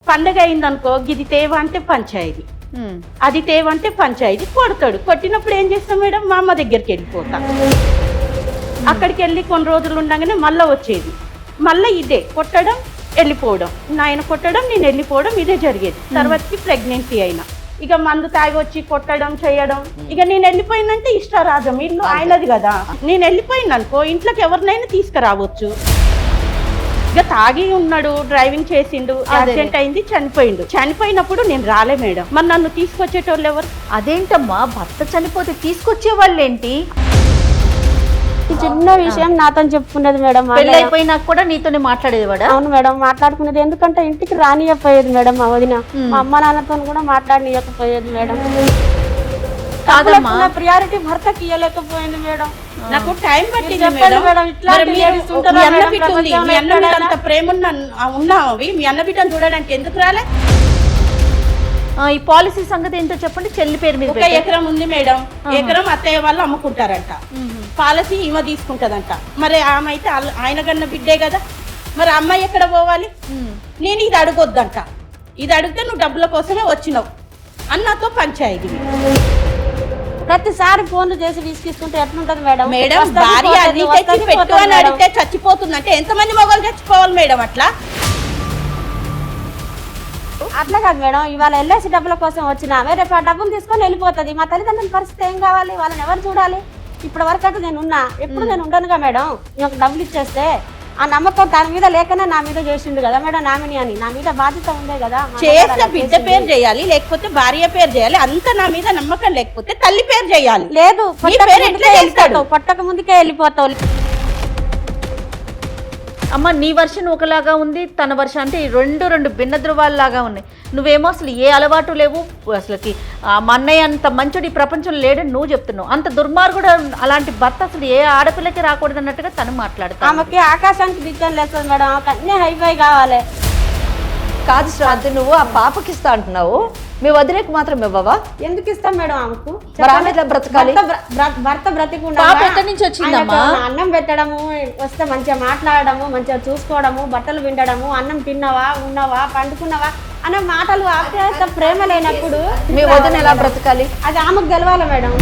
పండగ అయిందనుకో ఇది తేవ అంటే పంచాయతీ, అది తేవ అంటే పంచాయతీ. కొడతాడు. కొట్టినప్పుడు ఏం చేస్తాం మేడం, మా అమ్మ దగ్గరికి వెళ్ళిపోతా. అక్కడికి వెళ్ళి కొన్ని రోజులు ఉండగానే మళ్ళీ వచ్చేది. మళ్ళీ ఇదే కొట్టడం వెళ్ళిపోవడం, నాయన కొట్టడం నేను వెళ్ళిపోవడం, ఇదే జరిగేది. తర్వాతకి ప్రెగ్నెన్సీ అయినా ఇక మందు తాగి వచ్చి కొట్టడం చేయడం. ఇక నేను వెళ్ళిపోయిందంటే ఇష్టారాజం, ఇల్లు ఆయనది కదా. నేను వెళ్ళిపోయిందనుకో ఇంట్లోకి ఎవరినైనా తీసుకురావచ్చు. ఇక తాగి ఉన్నాడు, డ్రైవింగ్ చేసిండు, యాక్సిడెంట్ అయింది, చనిపోయిండు. చనిపోయినప్పుడు నేను రాలే మేడం, మరి నన్ను తీసుకొచ్చేటోళ్ళు ఎవరు? అదేంటమ్మా, భర్త చనిపోతే తీసుకొచ్చే వాళ్ళేంటి? చిన్న విషయం నాతో చెప్పుకునేది మేడం. పెళ్లి అయిపోయినా కూడా నీతోనే మాట్లాడేవాడా? అవును మేడం, మాట్లాడుకునేది. ఎందుకంటే ఇంటికి రానియకపోయేది మేడం. మా వదిన మా అమ్మ నాన్నతో కూడా మాట్లాడనియకపోయేది మేడం. కాదమ్మా, ప్రియారిటీ భర్తకి ఇవ్వలేకపోయింది మేడం. నాకు టైం పట్టింది చెప్పండి మేడం. ఇట్లా మీ అన్న బిడ్డ ఉంది, మీ అన్న మీద అంత ప్రేమ ఉన్నావి, మీ అన్న బిడ్డను చూడడానికి ఎందుకు రాలే? ఈ పాలసీ సంగతి ఏంటో చెప్పండి. చెల్లి పేరు మీద ఒక ఎకరం ఉంది మేడం, ఎకరం అత్తయ్య వాళ్ళు అమ్ముకుంటారంట, పాలసీ ఈమె తీసుకుంటదంట. మరి ఆమె అయితే ఆయన కన్నా బిడ్డే కదా, మరి అమ్మాయి ఎక్కడ పోవాలి? నేను ఇది అడగొద్దంట, ఇది అడిగితే నువ్వు డబ్బుల కోసమే వచ్చినావు అన్నతో పంచాయతీ. ప్రతిసారి ఫోన్లు చేసి విసిగిస్తుంటే ఎట్లుంటది మేడం? మేడం భార్య అన్ని తెచ్చి పెట్టు అని అడిగితే చచ్చిపోతుందంటే ఎంతమంది మొగలు చచ్చిపోవాలి మేడం? అట్లా కాదు మేడం. ఇవాళ ఎల్ఐసి డబ్బుల కోసం వచ్చినామే, రేపు ఆ డబ్బులు తీసుకొని వెళ్ళిపోతుంది. మా తల్లిదండ్రుల పరిస్థితి ఏం కావాలి? వాళ్ళని ఎవరు చూడాలి? ఇప్పటి వరకు అయితే నేను ఉన్నా, ఎప్పుడు నేను ఉండనుగా మేడం. నాకు డబ్బులు ఇచ్చేస్తే ఆ నమ్మకం తన మీద లేకనే నా మీద చేసిండు కదా మేడం, నామిని అని. నా మీద బాధ్యత ఉందే కదా. చేసిన బిడ్డ పేరు చేయాలి, లేకపోతే భార్య పేరు చేయాలి. అంత నా మీద నమ్మకం లేకపోతే తల్లి పేరు చేయాలి. లేదు, పట్టక ముందుకే వెళ్ళిపోతావు. అమ్మ, నీ వర్షన్ ఒకలాగా ఉంది, తన వర్షన్ అంటే రెండు భిన్న ధృవాల్లాగా ఉన్నాయి. నువ్వేమో అసలు ఏ అలవాటు లేవు, అసలుకి మా అన్నయ్య అంత మంచుడు ఈ ప్రపంచంలో లేడని నువ్వు చెప్తున్నావు. అంత దుర్మార్గుడు అలాంటి భర్త అసలు ఏ ఆడపిల్లకి రాకూడదు అన్నట్టుగా తను మాట్లాడుతా. ఆమెకి ఆకాశానికి దిగ్గం లేదు మేడం, ఆమెకు అన్నీ హైఫై కావాలి. కాదు శ్రాంతి, నువ్వు ఆ పాపకి ఇస్తా అంటున్నావు, మీ వదిలేకు మాత్రం ఇవ్వవా? ఎందుకు ఇస్తాం మేడం ఆమెకు? బ్రతకాలి. భర్త బ్రతికుండా ఎక్కడి నుంచి వచ్చిందమ్మా? అన్నం పెట్టడము, వస్తే మంచిగా మాట్లాడము, మంచిగా చూసుకోవడము, బట్టలు విండడము, అన్నం తిన్నావా, ఉన్నావా, పండుకున్నావా అనే మాటలు, ఆప్యాయత, ప్రేమ లేనప్పుడు మీ వదిన ఎలా బ్రతకాలి? అది ఆమెకు గెలవాలి మేడం.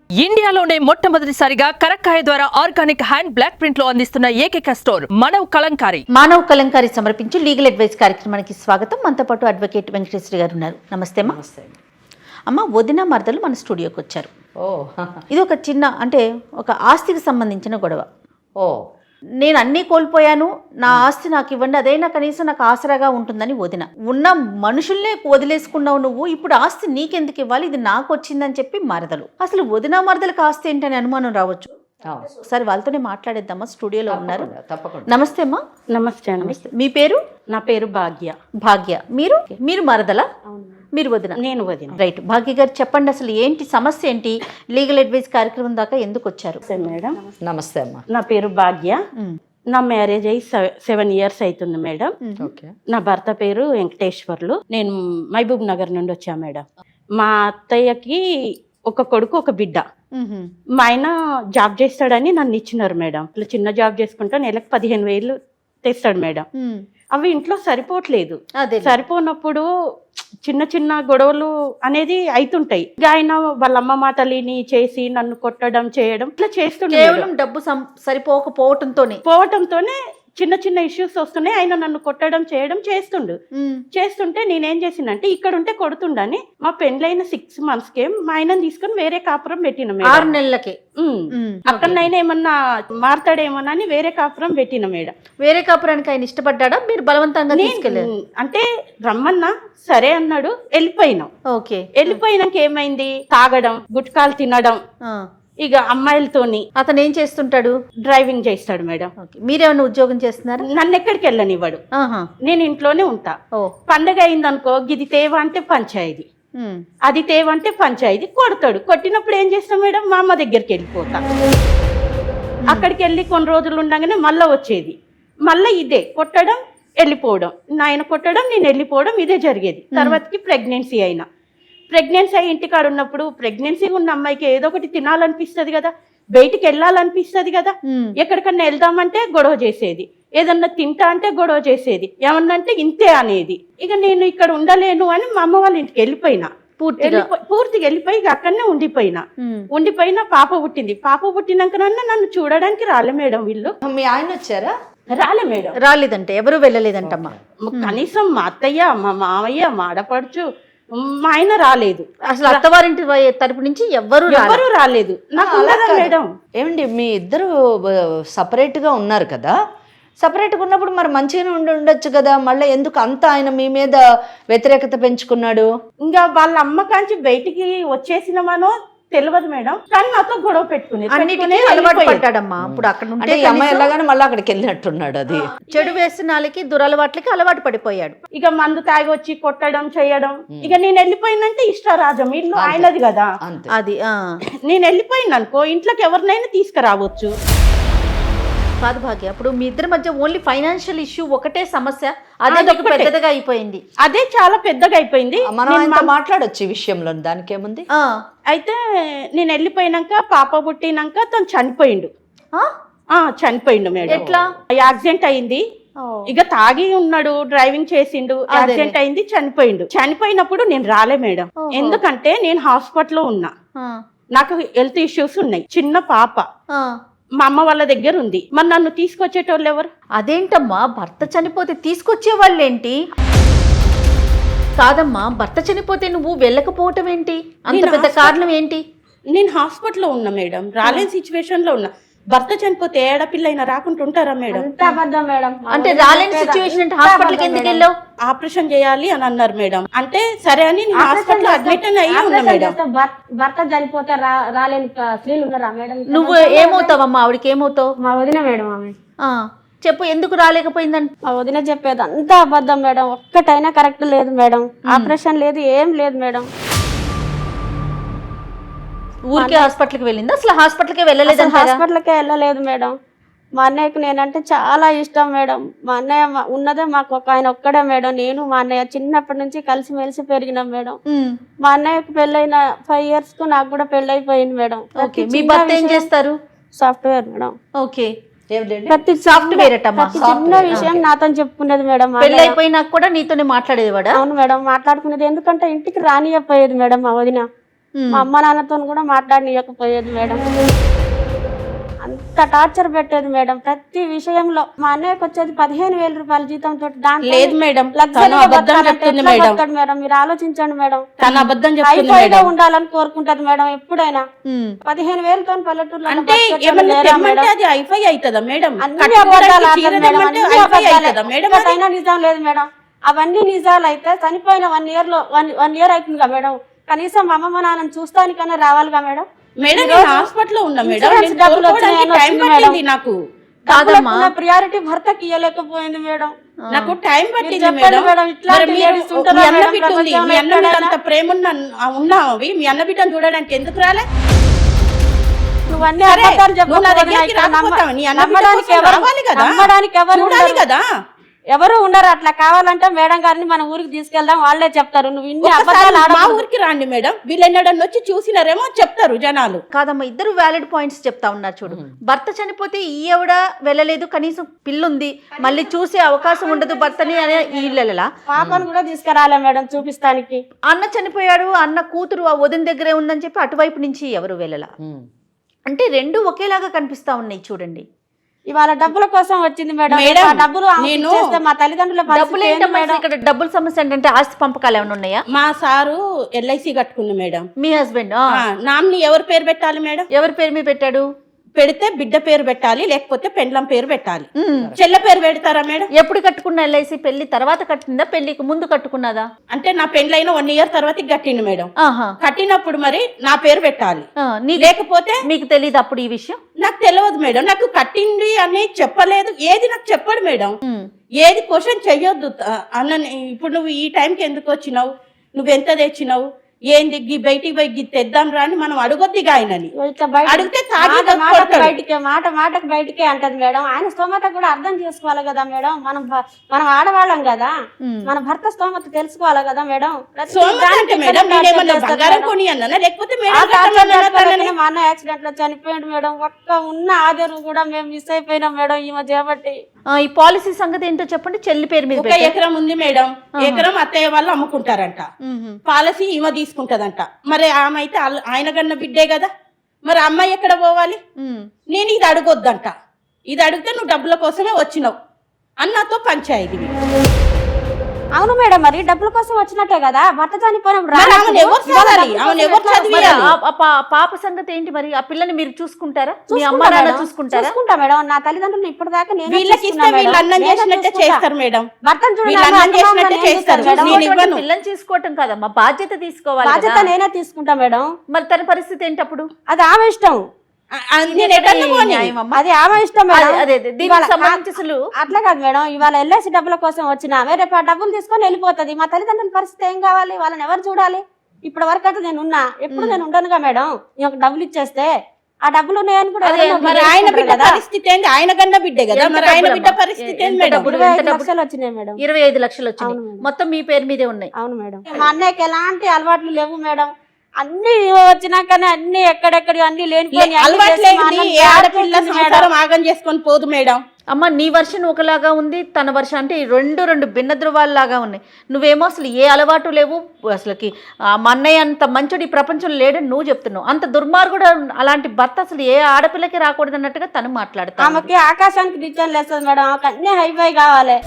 ఇండియాలోనే మొట్టమొదటిసారిగా కరక్కాయ ద్వారా ఆర్గానిక్ హ్యాండ్ బ్లాక్ ప్రింట్ లో అందిస్తున్న ఏకైక స్టోర్ మానవ్ కలంకారీ. మానవ్ కలంకారీ సమర్పించి లీగల్ అడ్వైస్ కార్యక్రమానికి స్వాగతం. మనతో పాటు అడ్వకేట్ వెంకటేశ్వరి గారు ఉన్నారు. నమస్తే అమ్మా. అమ్మ, వదిన మరదలు మన స్టూడియోకి వచ్చారు. ఇది ఒక చిన్న అంటే ఒక ఆస్తికి సంబంధించిన గొడవ. నేను అన్నీ కోల్పోయాను, నా ఆస్తి నాకు ఇవ్వండి, అదైనా కనీసం నాకు ఆసరాగా ఉంటుందని వదిన. ఉన్న మనుషుల్నే వదిలేసుకున్నావు నువ్వు, ఇప్పుడు ఆస్తి నీకెందుకు ఇవ్వాలి, ఇది నాకు వచ్చిందని చెప్పి మరదలు. అసలు వదిన మరదలకు ఆస్తి ఏంటని అనుమానం రావచ్చు. ఒకసారి వాళ్ళతోనే మాట్లాడేద్దామా? స్టూడియోలో ఉన్నారు. నమస్తే అమ్మా. నమస్తే అండి. మీ పేరు? నా పేరు భాగ్య. భాగ్య. మీరు మరదలా? మీరు వదిన? నేను వదిన. రైట్. భాగ్య గారు చెప్పండి, అసలు ఏంటి సమస్య, ఏంటి లీగల్ అడ్వైస్ కార్యక్రమం దాకా ఎందుకు వచ్చారు? మేడం నమస్తే అమ్మా. నా పేరు భాగ్య. నా మ్యారేజ్ అయ్యి 7 years అవుతుంది మేడం. నా భర్త పేరు వెంకటేశ్వర్లు. నేను మహబూబ్ నగర్ నుండి వచ్చా మేడం. మా అత్తయ్యకి ఒక కొడుకు, ఒక బిడ్డ. మా ఆయన జాబ్ చేస్తాడని నన్ను ఇచ్చినారు మేడం. ఇట్లా చిన్న జాబ్ చేసుకుంటా నెలకు 15,000 తెస్తాడు మేడం. అవి ఇంట్లో సరిపోవట్లేదు. సరిపోనప్పుడు చిన్న చిన్న గొడవలు అనేది అవుతుంటాయి. ఆయన వాళ్ళ అమ్మ మాటలిని చేసి నన్ను కొట్టడం చేయడం ఇట్లా చేస్తుండే. కేవలం డబ్బు పోవటంతోనే చిన్న చిన్న ఇష్యూస్ వస్తున్నాయి. ఆయన నన్ను కొట్టడం చేయడం చేస్తుంటే నేనేం చేసినంటే ఇక్కడ ఉంటే కొడుతుండని మా పెండ్లైన 6 months మా ఆయనని తీసుకొని వేరే కాపురం పెట్టిన. 6 నెలలకి అక్కడనైనా ఏమన్నా మారతాడేమోనని వేరే కాపురం పెట్టిన మేడం. వేరే కాపురానికి ఆయన ఇష్టపడ్డా? మీరు బలవంతంగా తీసుకెళ్ళారు? అంటే రమ్మన్నా సరే అన్నాడు, వెళ్ళిపోయినాం. ఓకే. వెళ్ళిపోయినాక ఏమైంది, తాగడం, గుట్కాలు తినడం, ఇక అమ్మాయిలతోని. అతను ఏం చేస్తుంటాడు? డ్రైవింగ్ చేస్తాడు మేడం. మీరేమన్నా ఉద్యోగం చేస్తున్నారు? నన్ను ఎక్కడికి వెళ్ళనివ్వడు, నేను ఇంట్లోనే ఉంటా. పండగ అయిందనుకో ఇది తేవ అంటే పంచాయతీ, అది తేవ అంటే పంచాయతీ. కొడతాడు. కొట్టినప్పుడు ఏం చేస్తాం మేడం, మా అమ్మ దగ్గరికి వెళ్ళిపోతా. అక్కడికి వెళ్ళి కొన్ని రోజులు ఉండగానే మళ్ళీ వచ్చేది. మళ్ళీ ఇదే కొట్టడం వెళ్ళిపోవడం, నాయన కొట్టడం నేను వెళ్ళిపోవడం, ఇదే జరిగేది. తర్వాతకి ప్రెగ్నెన్సీ అయినా ప్రెగ్నెన్సీ అయ్యి ఇంటికాడ ఉన్నప్పుడు ప్రెగ్నెన్సీ ఉన్న అమ్మాయికి ఏదో ఒకటి తినాలనిపిస్తది కదా, బయటికి వెళ్ళాలనిపిస్తది కదా. ఎక్కడికన్నా వెళ్దామంటే గొడవ చేసేది, ఏదన్నా తింటా అంటే గొడవ చేసేది, ఏమన్నా అంటే ఇంతే అనేది. ఇక నేను ఇక్కడ ఉండలేను అని మా అమ్మ వాళ్ళ ఇంటికి వెళ్ళిపోయినా, పూర్తిగా వెళ్ళిపోయి ఇక అక్కడనే ఉండిపోయినా. పాప పుట్టింది. పాప పుట్టినాకనన్నా నన్ను చూడడానికి రాలే మేడం వీళ్ళు. మీ ఆయన వచ్చారా? రాలే మేడం. రాలేదంటే ఎవరు వెళ్ళలేదంటమ్మా. కనీసం మా అత్తయ్య, మా మామయ్య, మా ఆడపడుచు, మా ఆయన రాలేదు. అసలు అత్తవారింటి తరపు నుంచి ఎవరు రాలేదు. నాకు ఉన్నదా మేడం? ఏమండి మీ ఇద్దరు సపరేట్ గా ఉన్నారు కదా, సపరేట్గా ఉన్నప్పుడు మరి మంచిగానే ఉండొచ్చు కదా, మళ్ళీ ఎందుకు అంత ఆయన మీ మీద వ్యతిరేకత పెంచుకున్నాడు? ఇంకా వాళ్ళ అమ్మ కాంచి బయటికి వచ్చేసినామనో తెలియదు మేడం, కానీ నాతో గొడవ పెట్టుకుని అలవాటు పడ్డాడమ్మా. ఇప్పుడు అక్కడ అంటే ఈ అమ్మాయి ఎలాగానే మళ్ళీ అక్కడికి వెళ్ళినట్టున్నాడు. అది చెడు వ్యసనాలకి దురలవాట్లకి అలవాటు పడిపోయాడు. ఇక మందు తాగి వచ్చి కొట్టడం చేయడం. ఇక నేను వెళ్ళిపోయినంటే ఇష్టరాజం, ఇల్లు ఆయనది కదా. అది నేను వెళ్ళిపోయిన అనుకో ఇంట్లోకి ఎవరినైనా తీసుకురావచ్చు. కాదు భాగ్య, అప్పుడు మీ ఇద్దరి మధ్య ఓన్లీ ఫైనాన్షియల్ ఇష్యూ ఒకటే సమస్య, అదే పెద్దగా అయిపోయింది. అదే చాలా పెద్దగా అయిపోయింది. మనం మాట్లాడొచ్చు ఈ విషయంలో, దానికి ఏముంది. అయితే నేను వెళ్ళిపోయినాక పాప పుట్టినాక తను చనిపోయిండు. చనిపోయిండు మేడం. ఎట్లా? యాక్సిడెంట్ అయింది. ఇక తాగి ఉన్నాడు, డ్రైవింగ్ చేసిండు, యాక్సిడెంట్ అయింది, చనిపోయిండు. చనిపోయినప్పుడు నేను రాలే మేడం, ఎందుకంటే నేను హాస్పిటల్లో ఉన్నా, నాకు హెల్త్ ఇష్యూస్ ఉన్నాయి, చిన్న పాప మా అమ్మ వాళ్ళ దగ్గర ఉంది. మరి నన్ను తీసుకొచ్చేటోళ్ళు ఎవరు? అదేంటమ్మా, భర్త చనిపోతే తీసుకొచ్చే వాళ్ళేంటి? కాదమ్మా, భర్త చనిపోతే నువ్వు వెళ్ళకపోవటం ఏంటి? అంత పెద్ద కారణం ఏంటి? నేను హాస్పిటల్లో ఉన్నా మేడం, రాలేని సిచ్యువేషన్ లో ఉన్నా. భర్త చనిపోతే ఏడపిల్ల అయినా రాకుండా ఉంటారా మేడం? మేడం అంటే రాలేని సిచ్యువేషన్ అంటే హాస్పిటల్కి ఎందుకు వెళ్ళావు? ఆపరేషన్ చేయాలి అని అన్నారు మేడం. అంటే సరే అని హాస్పిటల్ అడ్మిట్ అయ్యి ఉన్నా మేడం. భర్త చనిపోతే రాలేని స్త్రీలు ఉన్నారా మేడం? నువ్వు ఏమవుతావమ్మా? ఆవిడకి ఏమవుతావు? మా వదిన మేడం ఆమె. చెప్పు, ఎందుకు రాలేకపోయిందంట? మా వదిన చెప్పేది అంతా అబద్ధం మేడం, ఒక్కటైనా కరెక్ట్ లేదు మేడం. ఆపరేషన్ లేదు, ఏం లేదు మేడం. ఊరికే హాస్పిటల్కి వెళ్ళింది? అసలు హాస్పిటల్కే వెళ్ళలేదు? హాస్పిటల్కే వెళ్ళలేదు మేడం. మా అన్నయ్యకు నేనంటే చాలా ఇష్టం మేడం. మా అన్నయ్య ఉన్నదే మాకు ఆయన ఒక్కడే మేడం. నేను మా అన్నయ్య చిన్నప్పటి నుంచి కలిసిమెలిసి పెరిగినాం మేడం. మా అన్నయ్యకు పెళ్ళైన 5 years కు నాకు కూడా పెళ్ళైపోయింది మేడం. మీ భర్త ఏం చేస్తారు? Software madam. ఓకే, ప్రతి సాఫ్ట్వేర్ చిన్న విషయం నాతో చెప్పుకునేది మేడం. పెళ్ళైపోయినాక కూడా నీతోనే మాట్లాడేది? అవును మేడం, మాట్లాడుకునేది. ఎందుకంటే ఇంటికి రానియకపోయేది మేడం మా వదిన. మా అమ్మ నాన్నతో కూడా మాట్లాడనీయకపోయేది మేడం. అంత టార్చర్ పెట్టేది మేడం ప్రతి విషయంలో. మా అన్నయ్యకి వచ్చేది 15,000 రూపాయల జీతంతో. లేదు మేడం, మేడం మీరు ఆలోచించండి మేడం. తన అబద్ధం హైఫైగా ఉండాలని కోరుకుంటది మేడం ఎప్పుడైనా. 15,000తో పల్లెటూరులో అంటే హైఫై అవుతుందా మేడం? అన్ని అబద్ధాలు ఒకటైనా నిజం లేదు మేడం. అవన్నీ నిజాలు అయితే చనిపోయిన 1 year అవుతుందిగా మేడం. కనీసం మా అమ్మమ్మ నాన్నని చూస్తానికన్నా రావాలిగా మేడం. హాస్పిటల్లో ఉన్నా మేడం, నాకు ప్రియారిటీ భర్తకి ఇవ్వలేకపోయింది మేడం. నాకు టైం పట్టింది మేడం. మీ అన్న అంత ప్రేమ ఉన్నావి, మీ అన్న బిడ్డను చూడడానికి ఎందుకు రాలే? నువ్వన్నీ అబద్ధాలు చెప్పడానికి కదా, ఎవరు ఉండరు. అట్లా కావాలంటే మేడం గారిని మన ఊరికి తీసుకెళ్దాం, వాళ్ళే చెప్తారు. నువ్వు ఇన్ని అబద్ధాలు మా ఊరికి రాండి మేడం, వీళ్ళెన్నడన్నా వచ్చి చూసినారేమో చెప్తారు జనాలు. కాదమ్మా, ఇద్దరు వ్యాలిడ్ పాయింట్స్ చెప్తా ఉన్నారు. చూడు, భర్త చనిపోతే ఈ ఎవడ వెళ్ళలేదు, కనీసం పిల్లుంది, మళ్ళీ చూసే అవకాశం ఉండదు భర్తని అనే ఇళ్ళలా. పాపను కూడా తీసుకురాలే మేడం చూపిస్తానికి. అన్న చనిపోయాడు, అన్న కూతురు ఆ వదిన దగ్గరే ఉందని చెప్పి అటువైపు నుంచి ఎవరు వెళ్ళలా. అంటే రెండు ఒకేలాగా కనిపిస్తా ఉన్నాయి. చూడండి, ఇవాళ డబ్బుల కోసం వచ్చింది మేడం. డబ్బులు మా తల్లిదండ్రుల డబ్బుల సమస్య ఏంటంటే ఆస్తి పంపకాలు ఏమైనా ఉన్నాయా? మా సారు LIC కట్టుకుంది మేడం. మీ హస్బెండ్ నామిని ఎవరి పేరు పెట్టాలి మేడం? ఎవరి పేరు మీద పెట్టాడు? పెడితే బిడ్డ పేరు పెట్టాలి, లేకపోతే పెండ్లం పేరు పెట్టాలి. చెల్ల పేరు పెడతారా మేడం? ఎప్పుడు కట్టుకున్న LIC? పెళ్లి తర్వాత కట్టిందా, పెళ్లికి ముందు కట్టుకున్నదా? అంటే నా పెండ్లైన 1 year తర్వాత కట్టింది మేడం. కట్టినప్పుడు మరి నా పేరు పెట్టాలి, లేకపోతే మీకు తెలియదు అప్పుడు ఈ విషయం? నాకు తెలియదు మేడం, నాకు కట్టింది అని చెప్పలేదు, ఏది నాకు చెప్పాడు మేడం. ఏది క్వశ్చన్ చెయ్యొద్దు అన్న. ఇప్పుడు నువ్వు ఈ టైంకి ఎందుకు వచ్చినావు, నువ్వు ఎంత తెచ్చినావు, ఏంది గీ బయటికి పోయి గీ తెద్దాం రా అని మనం అడగొద్దిగా ఆయనని. ఇట్లా బయట అడిగితే తాగి మాట మాటకు కొడతాడు. బయటికే మాటకు బయటికే అంటది మేడం. ఆయన స్తోమత కూడా అర్థం చేసుకోవాలి కదా మేడం. మనం ఆడవాళ్ళం కదా, మన భర్త స్తోమత తెలుసుకోవాలి కదా మేడం. ప్రతి సోమత దానికి అంటే ఇక్కడ మేడం టార్చర్ నేనేమన్నా చేస్తారు బంగారం మేడం. కొని అన్నానా లేకపోతే ఆ మేడం టార్చర్ కట్టమన్నానా చేస్తారని తనని? మా అన్న యాక్సిడెంట్ లో చనిపోయాడు మేడం. ఒక్క ఉన్న ఆధారం కూడా మేము మిస్ అయిపోయినాం మేడం ఈమె చేపట్టి. ఈ పాలసీ సంగతి ఏంటో చెప్పండి. చెల్లి పేరు మీద ఒక ఎకరం ఉంది మేడం. ఎకరం అత్తయ్య వాళ్ళు అమ్ముకుంటారంట. పాలసీ ఈమె తీసుకుంటదంట. మరి ఆమె అయితే ఆయన కన్నా బిడ్డే కదా, మరి అమ్మాయి ఎక్కడ పోవాలి? నేను ఇది అడగొద్దంట. ఇది అడిగితే నువ్వు డబ్బుల కోసమే వచ్చినావు అన్నతో పంచాయతీ. అవును మేడం, మరి డబ్బుల కోసం వచ్చినట్టే కదా. భర్త చనిపోయినప్పుడు మరి ఆమెను ఎవరు చదవాలి? ఆమెను ఎవరు మరి చదివియాలి? పాప సంగతి ఏంటి మరి? ఆ పిల్లని మీరు చూసుకుంటారా? మీ చూసుకుంటా అమ్మ నాన్న మేడం, చూసుకుంటారా? చూసుకుంటా మేడం. నా తల్లిదండ్రులు ఇప్పటిదాకా నేను వీళ్ళకి ఇస్తే వీళ్ళు అన్నం చేసినట్టే చేస్తారు మేడం. భర్తను చూడండి, వీళ్ళు అన్నం అమ్మ చేసినట్టే నేను చేస్తారు. చూస్తాను మేడం. నేను ఇవ్వను. పిల్లని తీసుకోవటం కాదమ్మా, బాధ్యత తీసుకోవాలి బాధ్యత కదా. నేనే తీసుకుంటా మేడం. మరి తన పరిస్థితి ఏంటి అప్పుడు? అది ఆమె ఇష్టం, నేను ఎటన్నా పోనీ. న్యాయమమ్మా? అది ఆమె ఇష్టం మేడం. అదే దీనికి ఇవాళ సంబంధించి అసలు అట్లా కాదు మేడం. ఇవాళ ఎల్ఐసి డబ్బుల కోసం వచ్చిన ఆమె రేపు ఆ డబ్బులు తీసుకొని వెళ్ళిపోతుంది. మా తల్లిదండ్రుల పరిస్థితి ఏం కావాలి? వాళ్ళని ఎవరు చూడాలి? ఇప్పటి వరకు అయితే నేను ఉన్నా, ఎప్పుడు నేను ఉండనుగా మేడం. ఒక డబ్బులు ఇచ్చేస్తే ఆ డబ్బులు ఉన్నాయని కూడా ఎవరైనా ఒకరు మరి ఆయన చేసుకుంటారు బిడ్డ కదా. పరిస్థితి ఏంది? ఆయన కన్నా బిడ్డే కదా, ఎంత మరి ఆయన డబ్బులు బిడ్డ అమ్మా? పరిస్థితి ఏంది ఎంత మేడం? డబ్బులు? 25 లక్షలు వచ్చినాయి మేడం. 25 లక్షలు వచ్చినాయి. అవును మేడం. మొత్తం మీ పేరు మీదే ఉన్నాయి. అవును మేడం. మా అన్నయ్యకి ఎలాంటి అలవాట్లు లేవు మేడం. అన్ని వచ్చినాకనే అన్ని ఎక్కడెక్కడ అన్ని లేనిపోయి అలవాట్లేంది ఏ ఆడపిల్ల సంసారం ఆగం చేసుకొని పోదు మేడం. అమ్మ నీ వర్షన్ ఒకలాగా ఉంది, తన వర్షన్ అంటే రెండు భిన్న ధృవాల్లాగా ఉన్నాయి. నువ్వేమో అసలు ఏ అలవాటు లేవు, అసలుకి మా అన్నయ్య అంత మంచోడు ఈ ప్రపంచంలో లేడని నువ్వు చెప్తున్నావు. అంత దుర్మార్గుడు అలాంటి భర్త అసలు ఏ ఆడపిల్లకి రాకూడదు అన్నట్టుగా తను మాట్లాడతా. ఆమెకి ఆకాశానికి రిటర్న్ లేస్తుంది మేడం. ఆమెకి అన్ని హైఫై కావాలి.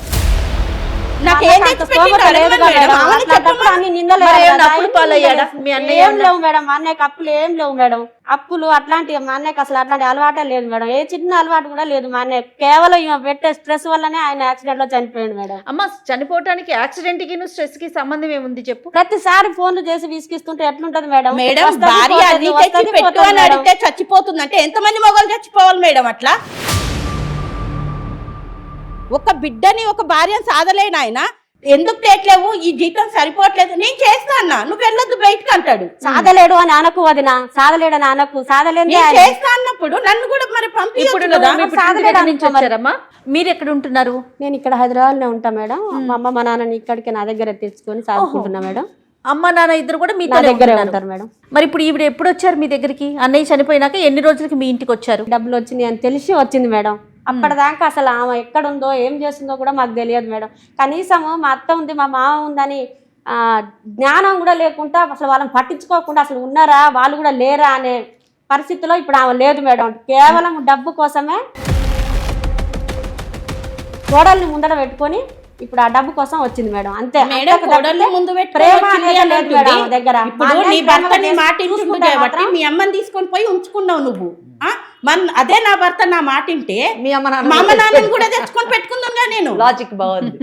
నాకు ఏం తెచ్చి పెట్టిండు అడగమని మేడం. ఆమెను చెప్పమని. అన్ని నిందలే మరి కదా. ఏమన్నా అప్పులు పాలయ్యాడా మీ అన్నయ్య? ఏం లేవు మేడం, మా అన్నయ్యకి అప్పులు ఏం లేవు మేడం. అప్పులు అట్లాంటి మా అన్నయ్యకి అసలు అట్లాంటి అలవాటే లేదు మేడం. ఏ చిన్న అలవాటు కూడా లేదు మా అన్నయ్య. కేవలం ఈమె పెట్టే స్ట్రెస్ వల్లనే ఆయన యాక్సిడెంట్ లో చనిపోయాడు మేడం. అమ్మ చనిపోవటానికి యాక్సిడెంట్ కి స్ట్రెస్ కి సంబంధం ఏముంది చెప్పు? ప్రతిసారి ఫోన్లు చేసి విసిగిస్తుంటే ఎట్లుంటది మేడం? మేడం వస్తది, భార్య పోతది, అన్ని వస్తది, తెచ్చి పెట్టు పోతది అని మేడం. అడిగితే చచ్చిపోతుందంటే ఎంతమంది మొగలు చచ్చిపోవాలి మేడం? అట్లా ఒక బిడ్డని ఒక భార్యను సాధలేను ఆయన. ఎందుకు తేట్లేవు? ఈ జీతం సరిపోవట్లేదు, నేను చేస్తా అన్నా, నువ్వు వెళ్ళొద్దు బయటకు అంటాడు. సాధలేడు అని అనకు వదిన, సాధలేడు అని అనకు. సాధలేని నేను చేస్తా అన్నప్పుడు నన్ను కూడా మరి ఇప్పుడు పంపించు నువ్వు కదా. మీ పుట్టింటి దగ్గర నుంచి వచ్చారమ్మా? మీరు ఎక్కడ ఉంటున్నారు? నేను ఇక్కడ హైదరాబాద్ లో ఉంటా మేడం. మా అమ్మ మా నాన్నని ఇక్కడికి నా దగ్గర తెచ్చుకొని చదువుకుంటున్నా మేడం. అమ్మ నాన్న ఇద్దరు కూడా నా మీతో దగ్గరే ఉంటారు మేడం. మరి ఇప్పుడు ఈవిడ ఎప్పుడు వచ్చారు మీ దగ్గరికి? అన్నయ్య చనిపోయినాక ఎన్ని రోజులకి మీ ఇంటికి వచ్చారు? డబ్బులు వచ్చినాయి అని తెలిసి వచ్చింది మేడం. అప్పటిదాకా అసలు ఆమె ఎక్కడుందో ఏం చేస్తుందో కూడా మాకు తెలియదు మేడం. కనీసం మా అత్త ఉంది మా మామ ఉందని జ్ఞానం కూడా లేకుండా అసలు వాళ్ళని పట్టించుకోకుండా అసలు ఉన్నారా వాళ్ళు కూడా లేరా అనే పరిస్థితిలో ఇప్పుడు ఆమె లేదు మేడం. కేవలం డబ్బు కోసమే కోడల్ని ముందర పెట్టుకొని ఇప్పుడు ఆ డబ్బు కోసం వచ్చింది మేడం. అంతే. మేడం కోడల్ని ముందు పెట్టుకొని ప్రేమ వచ్చింది అనేది అని లేదు మేడం ఆమె అంటుంది. దగ్గర. ఇప్పుడు నీ భర్త నీ మాట ఇంటుండు కాబట్టి మీ అమ్మని తీసుకొని పోయి ఉంచుకున్నావు నువ్వు. అదే నా భర్త నా మాట ఇంటే మీ అమ్మ మా అమ్మ నాన్నని కూడా తెచ్చుకొని పెట్టుకుందాంగా నేను. లాజిక్ బాగుంది.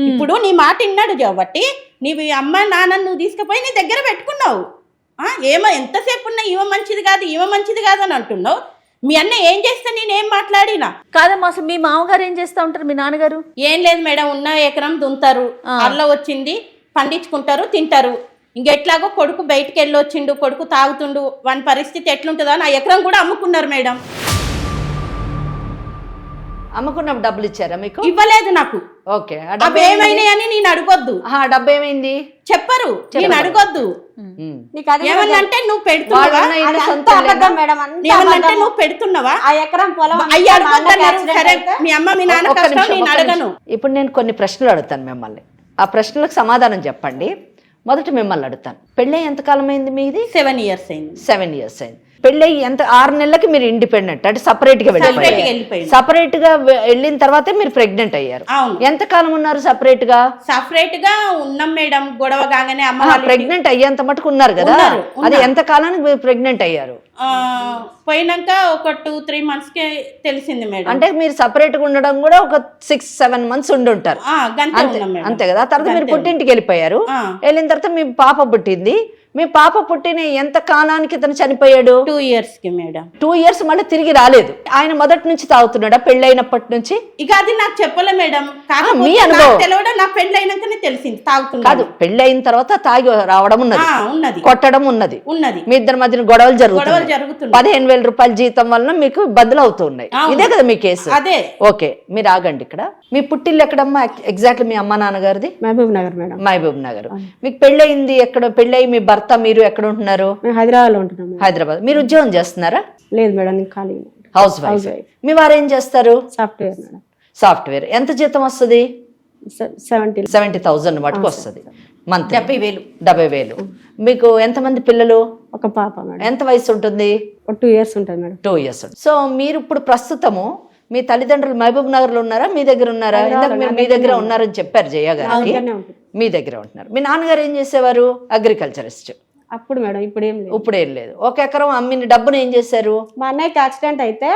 ఇప్పుడు నీ మాట విన్నాడు కాబట్టి నీవు అమ్మ నాన్నని నువ్వు తీసుకుపోయి నీ దగ్గర పెట్టుకున్నావు. ఏమో ఎంతసేపు ఉన్నా ఈమె మంచిది కాదు ఈమె మంచిది కాదు అని అంటున్నావు. మీ అన్న ఏం చేస్తా నేనేం మాట్లాడినా? కాదమ్మా అసలు మీ మామగారు ఏం చేస్తా ఉంటారు? మీ నాన్నగారు? ఏం లేదు మేడం, ఉన్న ఎకరం దుంతారు, అల్ల వచ్చింది పండించుకుంటారు తింటారు. ఇంకెట్లాగో కొడుకు బయటికి వెళ్ళి వచ్చిండు, కొడుకు తాగుతుండు, వాని పరిస్థితి ఎట్లుంటుందో అని ఆ ఎకరం కూడా అమ్ముకున్నారు మేడం. అమ్ముకున్నప్పుడు డబ్బులు ఇచ్చారా మీకు? ఇవ్వలేదు నాకు. ఓకే. అవి ఏమైనాయని నేను అడగొద్దు. డబ్బు ఏమైంది చెప్పరు, నేను అడగొద్దు. నీకు అది ఏమన్నంటే నువ్వు పెడుతున్నావా? అది అంతా అబద్ధం మేడం. అంతా ఏమన్నంటే అబద్ధం. నువ్వు పెడుతున్నావా? ఆ ఎకరం పొలం అయ్యి అంతా మా అన్నకి అడగొద్దన్నారు. యాక్సిడెంట్ సరే అయితే మీ అమ్మ మీ నాన్న ఒక్క కష్టం నిమిషం, నేను ఒక్క అడగను. నిమిషం. ఇప్పుడు నేను కొన్ని ప్రశ్నలు అడుగుతాను మిమ్మల్ని. ఆ ప్రశ్నలకు సమాధానం చెప్పండి. మొదట మిమ్మల్ని అడుగుతాను, పెళ్ళి ఎంతకాలం అయింది మీది? 7 years అయింది. 7 years అయింది. పెళ్ళి 6 నెలలకి మీరు ఇండిపెండెంట్ అంటే సపరేట్ గా వెళ్ళిపోయారు. సపరేట్ గా వెళ్ళిన తర్వాతే మీరు ప్రెగ్నెంట్ అయ్యారు. అవును. ఎంతకాలం ఉన్నారు సపరేట్ గా? సపరేట్ గా ఉన్నాం మేడం. గొడవ కాగానే అమ్మ వాళ్ళ ప్రెగ్నెంట్ అయ్యేంత మటుకు ఉన్నారు కదా, అది ఎంత కాలానికి మీరు ప్రెగ్నెంట్ అయ్యారు? పోయినాక ఒక 2-3 months కే తెలిసింది మేడం. అంటే మీరు సపరేట్ గా ఉండడం కూడా ఒక 6-7 months ఉండి ఉంటారు. గంతే ఉన్నాం మేడం. అంతే కదా. తర్వాత మీరు పుట్టింటికి వెళ్ళిపోయారు. వెళ్ళిన తర్వాత మీ పాప పుట్టింది. మీ పాప పుట్టిన ఎంత కాలానికి ఇతను చనిపోయాడు? 2 years కి మేడం. 2 years మళ్ళీ తిరిగి రాలేదు. ఆయన మొదటి నుంచి తాగుతున్నాడా పెళ్ళైనప్పటి నుంచి? ఇక అది నాకు చెప్పలే మేడం. మీ అనుభవం తెలియడం నా పెళ్ళైనాకనే తెలిసింది తాగుతున్నా. కాదు, పెళ్ళైన తర్వాత తాగి రావడం ఉన్నది, ఉన్నది, కొట్టడం ఉన్నది, మీ ఇద్దరి మధ్యన గొడవలు జరుగుతున్నాయి. 15,000 రూపాయల జీతం వలన మీకు ఇబ్బందులు అవుతున్నాయి. ఇదే కదా మీ కేసు? అదే. ఓకే, మీరు ఆగండి. ఇక్కడ మీ పుట్టిల్లు ఎక్కడమ్మా ఎగ్జాక్ట్లీ? మీ అమ్మ నాన్నగారిది మహబూబ్ నగర్ మేడం. మహబూబ్ నగర్. మీకు పెళ్ళయింది ఎక్కడ? పెళ్ళయి మీ భర్త మీరు ఎక్కడ ఉంటున్నారు? హైదరాబాద్ లో ఉంటున్నాం. హైదరాబాద్. మీరు ఉద్యోగం చేస్తున్నారా? లేదు మేడం, ఖాళీ హౌస్ వైఫ్. మీ వారు ఏం చేస్తారు? Software madam. సాఫ్ట్వేర్. ఎంత జీతం వస్తుంది? 70,000 మటుకు వస్తుంది మంత్. 70,000. మీకు ఎంతమంది పిల్లలు? ఒక పాప మేడం. ఎంత వయసు ఉంటుంది? 2 years ఉంటుంది మేడం. 2 years. సో మీరు ఇప్పుడు ప్రస్తుతము మీ తల్లిదండ్రులు మహబూబ్ నగర్ లో ఉన్నారా, మీ దగ్గర ఉన్నారా? ఇందాక మీరు మీ దగ్గర ఉన్నారని చెప్పారు జయ గారికి. మీ దగ్గర ఉంటున్నారు. మీ నాన్నగారు ఏం చేసేవారు? అగ్రికల్చరిస్ట్. అప్పుడు మేడం, ఇప్పుడు ఏం లేదు. ఇప్పుడు ఏం లేదు. 1 ఎకరం అమ్మిన డబ్బును ఏం చేశారు? మా అన్నయ్యకి యాక్సిడెంట్ అయితే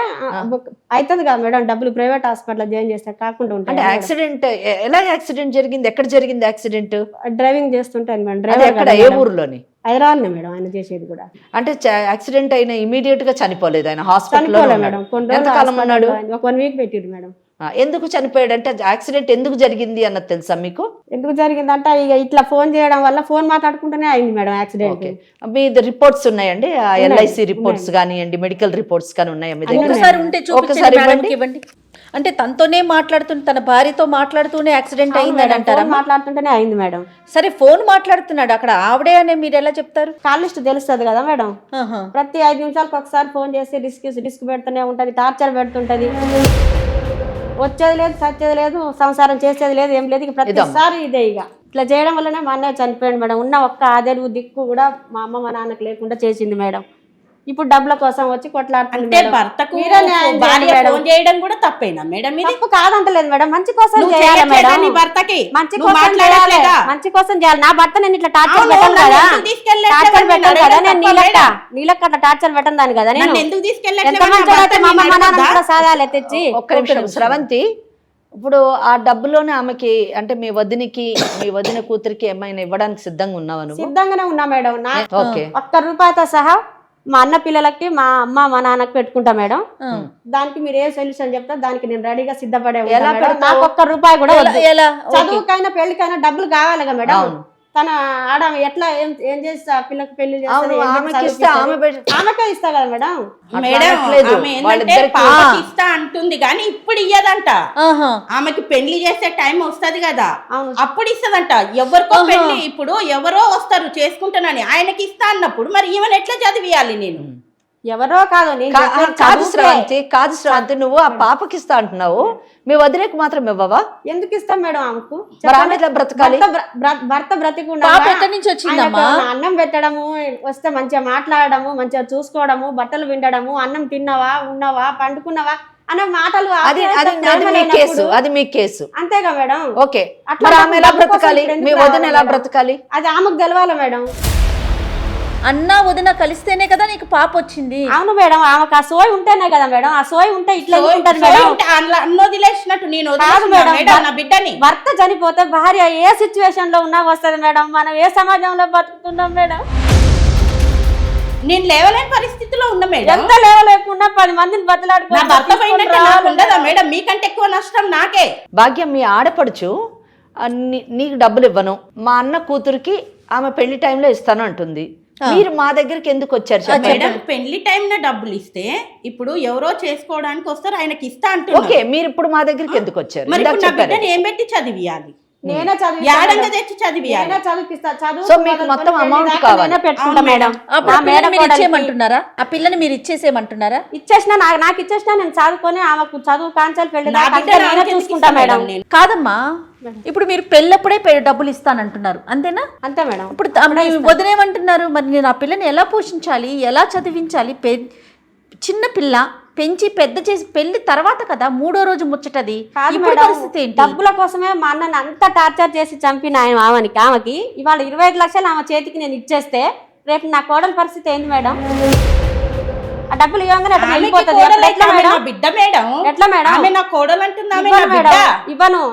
అవుతుంది కదా మేడం, డబ్బులు ప్రైవేట్ హాస్పిటల్ జాయిన్ చేస్తే కాకుండా అంటే ఉంటాయి. యాక్సిడెంట్ ఎలా యాక్సిడెంట్ జరిగింది? ఎక్కడ జరిగింది యాక్సిడెంట్? డ్రైవింగ్ చేస్తుంటాను మేడం. అది ఎక్కడ? ఏ ఊర్లోని? హైదరాబాద్ మేడం ఆయన చేసేది కూడా. అంటే యాక్సిడెంట్ అయిన ఇమీడియట్ గా చనిపోలేదు, ఆయన హాస్పిటల్లో మేడం. ఎంత కాలం ఉన్నాడు? ఒక 1 week పెట్టిరు మేడం. ఎందుకు చనిపోయాడు? అంటే యాక్సిడెంట్ ఎందుకు జరిగింది అన్నది తెలుసా మీకు? ఎందుకు జరిగిందంటే ఇక ఇట్లా ఫోన్ చేయడం వల్ల, ఫోన్ మాట్లాడుకుంటూనే అయింది మేడం యాక్సిడెంట్. మీ రిపోర్ట్స్ ఉన్నాయండి? LIC రిపోర్ట్స్ కానివ్వండి, మెడికల్ రిపోర్ట్స్ కానీ ఉన్నాయా మీ దగ్గర? ఒకసారి ఉంటే చూపించండి మేడంకి ఇవ్వండి. అంటే తనతోనే మాట్లాడుతుంటే, తన భార్యతో మాట్లాడుతూనే యాక్సిడెంట్ అయిందని అంటారా? మాట్లాడుతుంటేనే అయింది మేడం. సరే, ఫోన్ మాట్లాడుతున్నాడు అక్కడ, ఆవిడే అనే మీరు ఎలా చెప్తారు? కాల్ లిస్ట్ తెలుస్తుంది కదా మేడం. ప్రతి 5 నిమిషాలకు ఒకసారి ఫోన్ చేసి డిస్క్ పెడుతూనే ఉంటది, టార్చర్ పెడుతుంటది. వచ్చేది లేదు, సచ్చేది లేదు, సంసారం చేసేది లేదు, ఏం లేదు. ఇక ప్రతిసారి ఇదే. ఇక ఇట్లా చేయడం వల్లనే మా అన్నయ్య చనిపోయాడు మేడం. ఉన్న ఒక్క ఆదేలు దిక్కు కూడా మా అమ్మ మా నాన్నకు లేకుండా చేసింది మేడం. ఇప్పుడు డబ్బుల కోసం వచ్చి కొట్లాడుతుంది. భర్తకు ఫోన్ చేయడం కూడా తప్పేనా మేడం? తప్పు కాదంటలేదు మేడం, మంచి కోసం చేయాలి మేడం. భర్తకి మంచి కోసం చేయాలి, మంచి కోసం చేయాలి. నా భర్త నేను ఇట్లా టార్చర్ పెట్టను కదా, టార్చర్ పెట్టను కదా నేను. నీలక్క అట్లా టార్చర్ పెట్టను దాని కదా నేను. ఎందుకు ఎంత మంచి మా అమ్మ మా నాన్న కూడా సాధాలే తెచ్చి. ఒక్క నిమిషం శ్రవంతి. ఇప్పుడు ఆ డబ్బులోనే ఆమెకి, అంటే మీ వదిన కూతురికి ఏమైనా ఇవ్వడానికి సిద్ధంగా ఉన్నావా నువ్వు? సిద్ధంగానే ఉన్నా మేడం. ₹1 సహా మా అన్న పిల్లలకి, మా అమ్మ మా నాన్నకి పెట్టుకుంటా మేడం. దానికి మీరు ఏ సొల్యూషన్ చెప్తా దానికి నేను రెడీగా సిద్ధపడే. నాకు ₹1 కూడా చదువుకైనా పెళ్లికైనా డబ్బులు కావాలిగా మేడం. తన ఆడ ఎట్లా ఏం చేస్తా, పిల్లకి పెళ్లి ఆమెకే ఇస్తా కదా మేడం. ఇస్తా అంటుంది కానీ ఇప్పుడు ఇయ్యదంట. ఆమెకి పెళ్లి చేసే టైం వస్తది కదా, అప్పుడు ఇస్తదంట. ఎవరికో పెళ్లి, ఇప్పుడు ఎవరో వస్తారు చేసుకుంటానని, ఆయనకి ఇస్తా అన్నప్పుడు మరి ఈమెను ఎట్లా చదివియాలి నేను? ఎవరో కాదు, కాదు శ్రవంతి, నువ్వు ఆ పాపకి ఇస్తా అంటున్నావు, మీ వదిలేకు మాత్రం ఇవ్వవా? ఎందుకు ఇస్తాం మేడం ఆమెకు? బ్రతకాలి. భర్త బ్రతికుండా అన్నం పెట్టడము, వస్తే మంచిగా మాట్లాడము, మంచిగా చూసుకోవడము, బట్టలు విండడము, అన్నం తిన్నావా, ఉన్నావా, పండుకున్నావా అనే మాటలు. అది మీ కేసు అంతేగా మేడం. ఓకే, ఆమె ఎలా బ్రతకాలి? మీ వదిన ఎలా బ్రతకాలి? అది ఆమెకు తెలవాలి మేడం. అన్న వదిన కలిస్తేనే కదా నీకు పాప వచ్చింది. అవును మేడం, ఆమెకు ఆ సోయి ఉంటేనే కదా మేడం. ఆ సోయి ఉంటే ఇట్లా వదిలేసినట్టు నేను నా బిడ్డని. భర్త చనిపోతే భార్య ఏ సిచ్యువేషన్ లో ఉన్నా వస్తుంది మేడం. మనం ఏ సమాజంలో బతుకుతున్నాం మేడం? నేను లేవలేని పరిస్థితిలో ఉన్నా మేడం. ఎంత లేవలేకుండా 10 మందిని బతలాడుకుంటా మేడం. మీకంటే ఎక్కువ నష్టం నాకే. భాగ్యం, మీ ఆడపడుచు నీకు డబ్బులు ఇవ్వను, మా అన్న కూతురికి ఆమె పెళ్లి టైంలో ఇస్తాను అంటుంది. మీరు మా దగ్గరికి ఎందుకు వచ్చారు మేడం? పెళ్లి టైం డబ్బులు ఇస్తే ఇప్పుడు ఎవరో చేసుకోవడానికి వస్తారు, ఆయనకి ఇస్తా అంటారు. ఓకే, మీరు ఇప్పుడు మా దగ్గరికి ఎందుకు వచ్చారు? ఏం పెట్టి చదివియాలి? నేనే సో మీకు మొత్తం అమౌంట్ కావాలి మేడం. ఇచ్చేయమంటున్నారా? ఆ పిల్లని మీరు ఇచ్చేసేయమంటున్నారా? ఇచ్చేసినా, నాకు ఇచ్చేసినా నేను చదువుకొని ఆమెకు చదువు కాంచాలి, పెళ్లి చూసుకుంటా మేడం. కాదమ్మా, ఇప్పుడు మీరు పెళ్ళప్పుడే డబ్బులు ఇస్తానంటున్నారు, అంతేనా? అంతే మేడం. ఇప్పుడు వదిలేమంటున్నారు, మరి నేను ఆ పిల్లని ఎలా పోషించాలి, ఎలా చదివించాలి? చిన్న పిల్ల పెంచి పెద్ద చేసి పెళ్లి తర్వాత కదా 3వ రోజు ముచ్చటది. పరిస్థితి డబ్బుల కోసమే మా అన్నని అంత టార్చర్ చేసి చంపిన ఆమెకి ఇవాళ 25 లక్షలు ఆమె చేతికి నేను ఇచ్చేస్తే రేపు నా కోడల పరిస్థితి ఏంది మేడం? ఆ డబ్బులు ఇవ్వగానే వెళ్ళిపోతుంది. బిడ్డ మేడం, ఎట్లా మేడం? నా కోడలు అంటున్నా ఇవ్వను.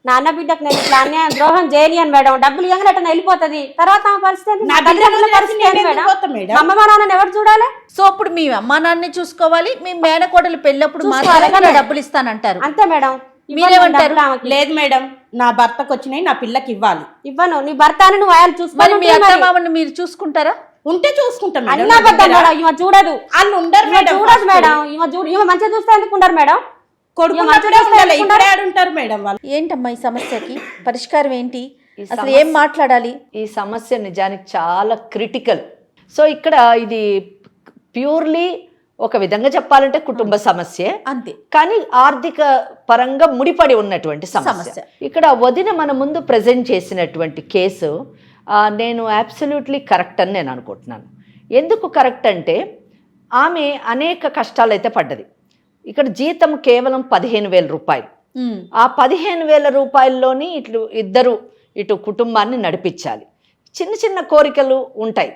నా అన్న బిడ్డకు నేను ఇట్లా అన్యాయం ద్రోహం చేయనియను మేడం, డబ్బులు ఇవ్వగానే అట్లా వెళ్ళిపోతుంది. తర్వాత ఆమె పరిస్థితి ఏంటి? నా నా తల్లిదండ్రుల బిడ్డను పరిస్థితి నేను ఏంటి ఎందుకు మేడం? పోతా మేడం? మా అమ్మ మా నాన్నని ఎవరు చూడాలి? సో ఇప్పుడు మీ అమ్మా నాన్నని చూసుకోవాలి, మీ మేనకోడలు పెళ్ళప్పుడు చూసుకోవాలి మాత్రమే కదా. డబ్బులు ఇస్తానంటారు. అంతే మేడం. మీరేమంటారు? డబ్బులు ఆమెకి. లేదు మేడం, నా భర్తకు వచ్చినాయి నా పిల్లకి ఇవ్వాలి. ఇవ్వను. నీ భర్త అని నువ్వు ఆయన మరి చూసుకొని మీ అత్త మామని మీరు చూసుకుంటారా? ఉంటే చూసుకుంటాం మేడం. అన్నా పెద్ద మేడం, ఈమె చూడదు. వాళ్ళు ఉండరు ఈమె మేడం. చూడదు మేడం. ఈమె మంచిగా చూస్తే ఎందుకు ఉండరు మేడం? కొడుకు ఈమె మంచిగా మంచిగా ఉండాలి, చూస్తే ఇప్పుడే ఆడుంటారు మేడం వాళ్ళు. ఏంటమ్మా ఈ సమస్యకి పరిష్కారం ఏంటి? అసలు ఏం మాట్లాడాలి? ఈ సమస్య నిజానికి చాలా క్రిటికల్. సో ఇక్కడ ఇది ప్యూర్లీ ఒక విధంగా చెప్పాలంటే కుటుంబ సమస్య, అంతే. కానీ ఆర్థిక పరంగా ముడిపడి ఉన్నటువంటి సమస్య. ఇక్కడ వదిన మన ముందు ప్రజెంట్ చేసినటువంటి కేసు నేను అబ్సల్యూట్లీ కరెక్ట్ అని నేను అనుకుంటున్నాను. ఎందుకు కరెక్ట్ అంటే ఆమె అనేక కష్టాలు అయితే పడ్డది. ఇక్కడ జీతం కేవలం 15,000 రూపాయలు. ఆ 15,000 రూపాయల్లోని ఇటు కుటుంబాన్ని నడిపించాలి. చిన్న చిన్న కోరికలు ఉంటాయి.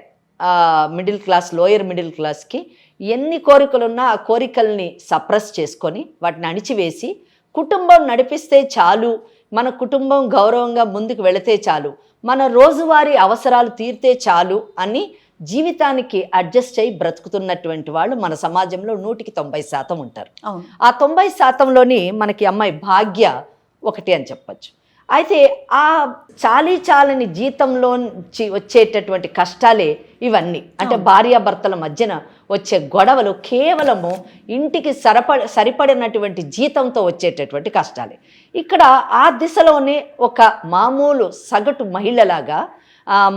మిడిల్ క్లాస్, లోయర్ మిడిల్ క్లాస్కి ఎన్ని కోరికలున్నా ఆ కోరికల్ని సప్రెస్ చేసుకొని వాటిని అణిచివేసి కుటుంబం నడిపిస్తే చాలు, మన కుటుంబం గౌరవంగా ముందుకు వెళితే చాలు, మన రోజువారీ అవసరాలు తీరితే చాలు అని జీవితానికి అడ్జస్ట్ అయ్యి బ్రతుకుతున్నటువంటి వాళ్ళు మన సమాజంలో 100% ఉంటారు. ఆ 90%లోని మనకి అమ్మాయి భాగ్య ఒకటి అని చెప్పచ్చు. అయితే ఆ చాలని జీతంలో వచ్చేటటువంటి కష్టాలే ఇవన్నీ. అంటే భార్యాభర్తల మధ్యన వచ్చే గొడవలు కేవలము ఇంటికి సరిపడినటువంటి జీతంతో వచ్చేటటువంటి కష్టాలే. ఇక్కడ ఆ దిశలోనే ఒక మామూలు సగటు మహిళలాగా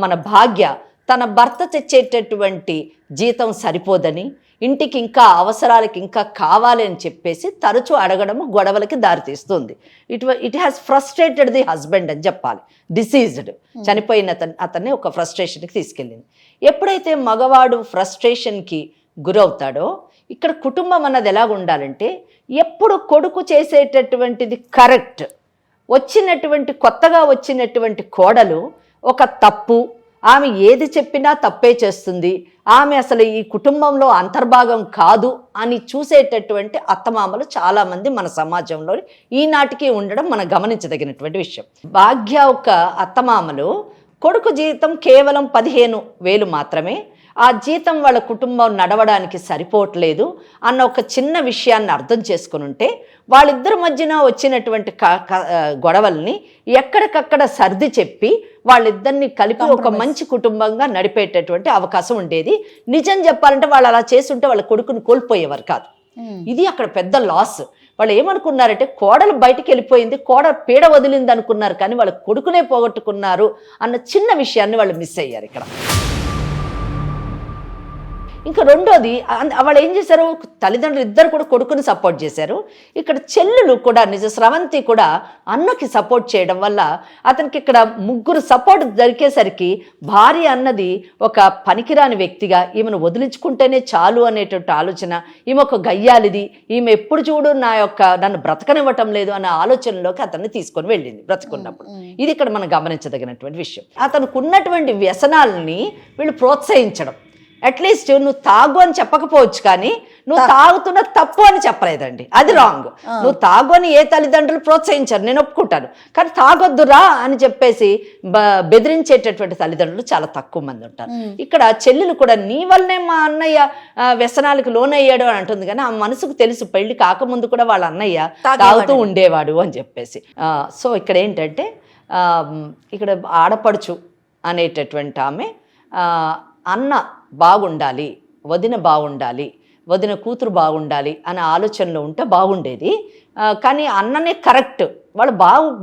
మన భాగ్య తన భర్త తెచ్చేటటువంటి జీతం సరిపోదని, ఇంటికి ఇంకా అవసరాలకి ఇంకా కావాలి అని చెప్పేసి తరచూ అడగడము గొడవలకి దారితీస్తుంది. It has frustrated the husband అని చెప్పాలి. డిసీజ్డ్, చనిపోయిన అతన్ని ఒక ఫ్రస్ట్రేషన్కి తీసుకెళ్ళింది. ఎప్పుడైతే మగవాడు ఫ్రస్ట్రేషన్కి గురవుతాడో ఇక్కడ కుటుంబం అన్నది ఎలాగ ఉండాలంటే ఎప్పుడు కొడుకు చేసేటటువంటిది కరెక్ట్, కొత్తగా వచ్చినటువంటి కోడలు ఒక తప్పు, ఆమె ఏది చెప్పినా తప్పే చేస్తుంది, ఆమె అసలు ఈ కుటుంబంలో అంతర్భాగం కాదు అని చూసేటటువంటి అత్తమామలు చాలామంది మన సమాజంలో ఈనాటికి ఉండడం మనం గమనించదగినటువంటి విషయం. భాగ్య ఒక అత్తమామలు కొడుకు జీతం కేవలం 15,000 మాత్రమే, ఆ జీతం వాళ్ళ కుటుంబం నడవడానికి సరిపోవట్లేదు అన్న ఒక చిన్న విషయాన్ని అర్థం చేసుకుని ఉంటే వాళ్ళిద్దరి మధ్యన వచ్చినటువంటి గొడవల్ని ఎక్కడికక్కడ సర్ది చెప్పి వాళ్ళిద్దరిని కలిపి ఒక మంచి కుటుంబంగా నడిపేటటువంటి అవకాశం ఉండేది. నిజం చెప్పాలంటే వాళ్ళు అలా చేస్తుంటే వాళ్ళ కొడుకుని కోల్పోయేవారు కాదు. ఇది అక్కడ పెద్ద లాస్. వాళ్ళు ఏమనుకున్నారంటే కోడలు బయటికి వెళ్ళిపోయింది, కోడలు పీడ వదిలింది అనుకున్నారు, కానీ వాళ్ళ కొడుకునే పోగొట్టుకున్నారు అన్న చిన్న విషయాన్ని వాళ్ళు మిస్ అయ్యారు ఇక్కడ. ఇంకా రెండోది, వాళ్ళు ఏం చేశారు, తల్లిదండ్రులు ఇద్దరు కూడా కొడుకుని సపోర్ట్ చేశారు. ఇక్కడ చెల్లెలు కూడా నిజ స్రవంతి కూడా అన్నకి సపోర్ట్ చేయడం వల్ల అతనికి ఇక్కడ ముగ్గురు సపోర్ట్ దొరికేసరికి భార్య అన్నది ఒక పనికిరాని వ్యక్తిగా, ఈమెను వదిలించుకుంటేనే చాలు అనేటువంటి ఆలోచన, ఈమె ఒక గయ్యాలిది, ఈమె ఎప్పుడు చూడు నన్ను బ్రతకనివ్వటం లేదు అనే ఆలోచనలోకి అతన్ని తీసుకొని వెళ్ళింది బ్రతుకున్నప్పుడు. ఇది ఇక్కడ మనం గమనించదగినటువంటి విషయం. అతనికి ఉన్నటువంటి వ్యసనాలని వీళ్ళు ప్రోత్సహించడం. అట్లీస్ట్ నువ్వు తాగు అని చెప్పకపోవచ్చు, కానీ నువ్వు తాగుతున్న తప్పు అని చెప్పలేదండి, అది రాంగ్. నువ్వు తాగు అని ఏ తల్లిదండ్రులు ప్రోత్సహించారు, నేను ఒప్పుకుంటాను, కానీ తాగొద్దురా అని చెప్పేసి బెదిరించేటటువంటి తల్లిదండ్రులు చాలా తక్కువ మంది ఉంటారు. ఇక్కడ చెల్లెలు కూడా నీ వల్లనే మా అన్నయ్య వ్యసనాలకు లోనయ్యాడు అని అంటుంది, కానీ ఆ మనసుకు తెలుసు పెళ్లి కాకముందు కూడా వాళ్ళ అన్నయ్య తాగుతూ ఉండేవాడు అని చెప్పేసి. సో ఇక్కడ ఏంటంటే ఇక్కడ ఆడపడుచు అనేటటువంటి ఆమె అన్న బాగుండాలి, వదిన బాగుండాలి, వదిన కూతురు బాగుండాలి అనే ఆలోచనలో ఉంటే బాగుండేది. కానీ అన్ననే కరెక్ట్, వాళ్ళు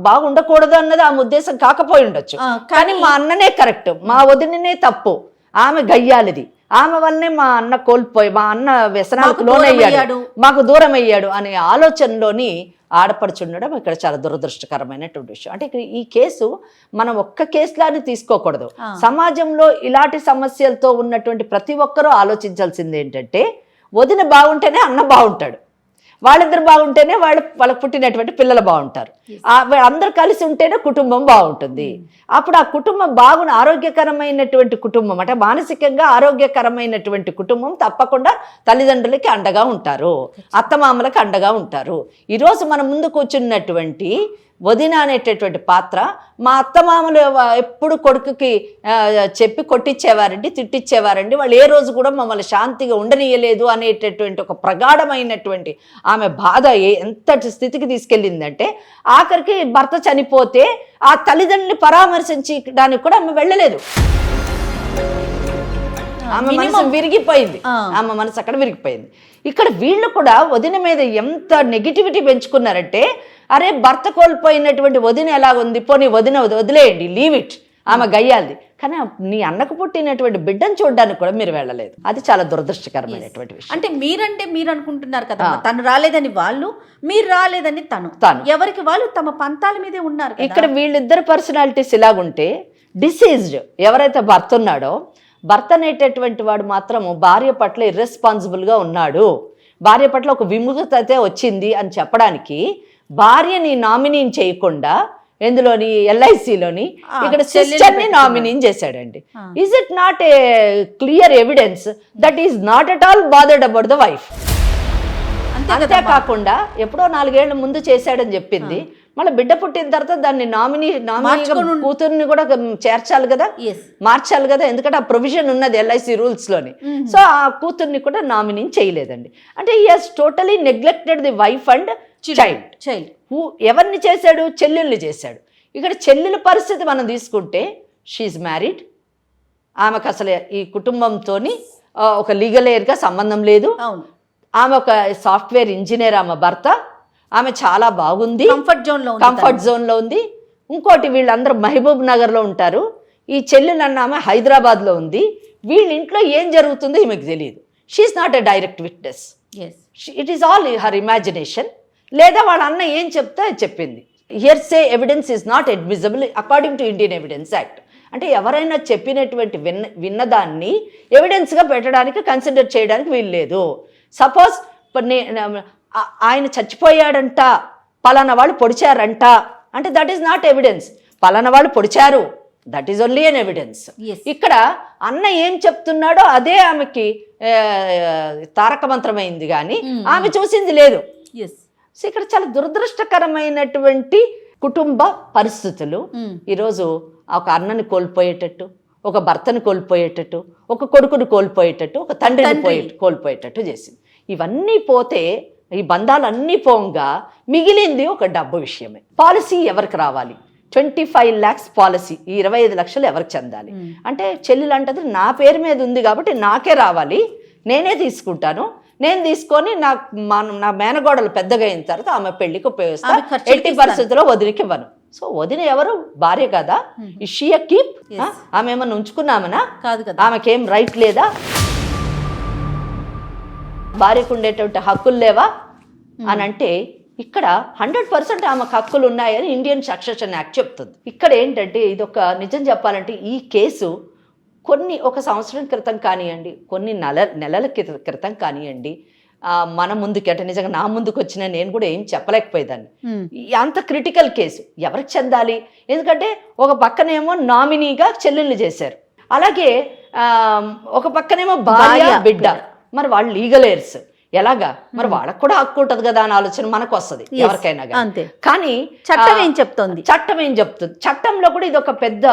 బాగుండకూడదు అన్నది ఆమె ఉద్దేశం కాకపోయి ఉండొచ్చు, కానీ మా అన్ననే కరెక్ట్, మా వదిననే తప్పు, ఆమె గయ్యాలిది, ఆమె వల్లనే మా అన్న మా అన్న వ్యసనాలకు లోనయ్యాడు, మాకు దూరం అయ్యాడు అనే ఆలోచనలోని ఆడపడుచుండడం ఇక్కడ చాలా దురదృష్టకరమైనటువంటి విషయం. అంటే ఈ కేసు మనం ఒక్క కేసులాని తీసుకోకూడదు. సమాజంలో ఇలాంటి సమస్యలతో ఉన్నటువంటి ప్రతి ఒక్కరూ ఆలోచించాల్సింది ఏంటంటే వదిన బాగుంటేనే అన్న బాగుంటాడు, వాళ్ళిద్దరు బాగుంటేనే వాళ్ళకు పుట్టినటువంటి పిల్లలు బాగుంటారు, అందరు కలిసి ఉంటేనే కుటుంబం బాగుంటుంది. అప్పుడు ఆ కుటుంబం ఆరోగ్యకరమైనటువంటి కుటుంబం, అంటే మానసికంగా ఆరోగ్యకరమైనటువంటి కుటుంబం తప్పకుండా తల్లిదండ్రులకి అండగా ఉంటారు, అత్తమామలకు అండగా ఉంటారు. ఈరోజు మన ముందు కూర్చున్నటువంటి వదిన అనేటటువంటి పాత్ర మా అత్తమామలు ఎప్పుడు కొడుకుకి చెప్పి కొట్టించేవారండి, తిట్టించేవారండి, వాళ్ళు ఏ రోజు కూడా మమ్మల్ని శాంతిగా ఉండనీయలేదు అనేటటువంటి ఒక ప్రగాఢమైనటువంటి ఆమె బాధ ఎంతటి స్థితికి తీసుకెళ్ళిందంటే ఆఖరికి భర్త చనిపోతే ఆ తల్లిదండ్రుల్ని పరామర్శించడానికి కూడా ఆమె వెళ్ళలేదు. ఆమె మనసు విరిగిపోయింది, ఆమె మనసు అక్కడ విరిగిపోయింది. ఇక్కడ వీళ్ళు కూడా వదిన మీద ఎంత నెగిటివిటీ పెంచుకున్నారంటే, అరే భర్త కోల్పోయినటువంటి వదిన ఎలా ఉంది, పోనీ వదిన వదిలేయండి, లీవ్ ఇట్, ఆమె గయ్యాలిది. కానీ నీ అన్నకు పుట్టినటువంటి బిడ్డను చూడడానికి కూడా మీరు వెళ్ళలేదు. అది చాలా దురదృష్టకరమైనటువంటి విషయం. అంటే మీరు అనుకుంటున్నారు కదా తను రాలేదని వాళ్ళు, మీరు రాలేదని తను, ఎవరికి వాళ్ళు తమ పంతాల మీదే ఉన్నారు. ఇక్కడ వీళ్ళిద్దరు పర్సనాలిటీస్ ఇలాగుంటే, డిసీజ్డ్ ఎవరైతే భర్త ఉన్నాడో, భర్త అనేటటువంటి వాడు మాత్రము భార్య పట్ల ఇర్రెస్పాన్సిబుల్గా ఉన్నాడు, భార్య పట్ల ఒక విముఖత వచ్చింది అని చెప్పడానికి భార్యని నామినీని చేయకుండా ఎందులోని ఎల్ఐసిలోని ఇక్కడ సిస్టర్ని నామినీని చేశాడండి. Is it not a clear evidence that is not at all bothered about the wife? అంతేకాకుండా ఎప్పుడో 4 ఏళ్ల ముందు చేశాడని చెప్పింది, మళ్ళీ బిడ్డ పుట్టిన తర్వాత దాన్ని నామినీ కూతుర్ని కూడా చేర్చాలి కదా, మార్చాలి కదా, ఎందుకంటే ఆ ప్రొవిజన్ ఉన్నది ఎల్ఐసి రూల్స్ లోని. సో ఆ కూతుర్ని కూడా నామినీ చేయలేదండి. అంటే he has totally neglected the wife and child. ఎవరిని చేశాడు? చెల్లెల్ని చేశాడు. ఇక్కడ చెల్లెల పరిస్థితి మనం తీసుకుంటే, షీఈ్ మ్యారీడ్, ఆమెకు అసలు ఈ కుటుంబంతోని ఒక లీగల్ ఎయిర్గా సంబంధం లేదు, ఆమె ఒక సాఫ్ట్వేర్ ఇంజనీర్, ఆమె భర్త, ఆమె చాలా బాగుంది, కంఫర్ట్ జోన్లో ఉంది. ఇంకోటి వీళ్ళందరూ మహబూబ్ నగర్లో ఉంటారు, ఈ చెల్లెలన్న ఆమె హైదరాబాద్లో ఉంది. వీళ్ళ ఇంట్లో ఏం జరుగుతుందో ఈమెకు తెలియదు. She's not a direct witness, it is all her imagination. లేదా వాళ్ళ అన్న ఏం చెప్తే చెప్పింది. Hearsay evidence is not admissible according to Indian evidence act. అంటే ఎవరైనా చెప్పినటువంటి విన్నదాన్ని ఎవిడెన్స్గా పెట్టడానికి, కన్సిడర్ చేయడానికి వీలు లేదు. సపోజ్ ఆయన చచ్చిపోయాడంట, పలానా వాళ్ళు పొడిచారంట అంటే దట్ ఈస్ నాట్ ఎవిడెన్స్. పలానా వాళ్ళు పొడిచారు, that is only an evidence. ఇక్కడ అన్న ఏం చెప్తున్నాడో అదే ఆమెకి తారక మంత్రమైంది, కానీ ఆమె చూసింది లేదు. సో ఇక్కడ చాలా దురదృష్టకరమైనటువంటి కుటుంబ పరిస్థితులు. ఈరోజు ఒక అన్నని కోల్పోయేటట్టు, ఒక భర్తను కోల్పోయేటట్టు, ఒక కొడుకుని కోల్పోయేటట్టు, ఒక తండ్రిని కోల్పోయేటట్టు చేసింది. ఇవన్నీ పోతే, ఈ బంధాలన్నీ పోగా మిగిలింది ఒక డబ్బు విషయమే. పాలసీ ఎవరికి రావాలి? 25 lakhs పాలసీ, ఈ 25 లక్షలు ఎవరికి చెందాలి అంటే, చెల్లెలు అంటది నా పేరు మీద ఉంది కాబట్టి నాకే రావాలి, నేనే తీసుకుంటాను, నేను తీసుకొని నా మేనగోడలు పెద్దగా అయిన తర్వాత ఆమె పెళ్లికి ఉపయోగిస్తాను, ఎట్టి పరిస్థితుల్లో వదిలికి ఇవ్వను. సో వదిన ఎవరు? భార్య కదా. She a keep? ఆమె ఏమన్నా ఉంచుకున్నామనా? కాదు కదా. ఆమెకేం రైట్ లేదా? భార్యకు ఉండేటువంటి హక్కులు లేవా అని అంటే, ఇక్కడ 100% ఆమెకు హక్కులు ఉన్నాయని ఇండియన్ సక్సెషన్ యాక్ట్ చెప్తుంది. ఇక్కడ ఏంటంటే, ఇదొక నిజం చెప్పాలంటే ఈ కేసు ఒక సంవత్సరం క్రితం కానివ్వండి, కొన్ని నెలల క్రితం కానివ్వండి, మన ముందుకి అంటే నిజంగా నా ముందుకు వచ్చిన నేను కూడా ఏం చెప్పలేకపోయేదాన్ని. అంత క్రిటికల్ కేసు ఎవరికి చెందాలి? ఎందుకంటే ఒక పక్కనేమో నామినీగా చెల్లెళ్ళు చేశారు, అలాగే ఒక పక్కనేమో భార్య బిడ్డ, మరి వాళ్ళు లీగల్ ఎయిర్స్ ఎలాగా? మరి వాళ్ళకు కూడా హక్కు ఉంటుంది కదా అని ఆలోచన మనకు వస్తుంది ఎవరికైనా. కానీ చట్టం ఏం చెప్తుంది? చట్టంలో కూడా ఇది ఒక పెద్ద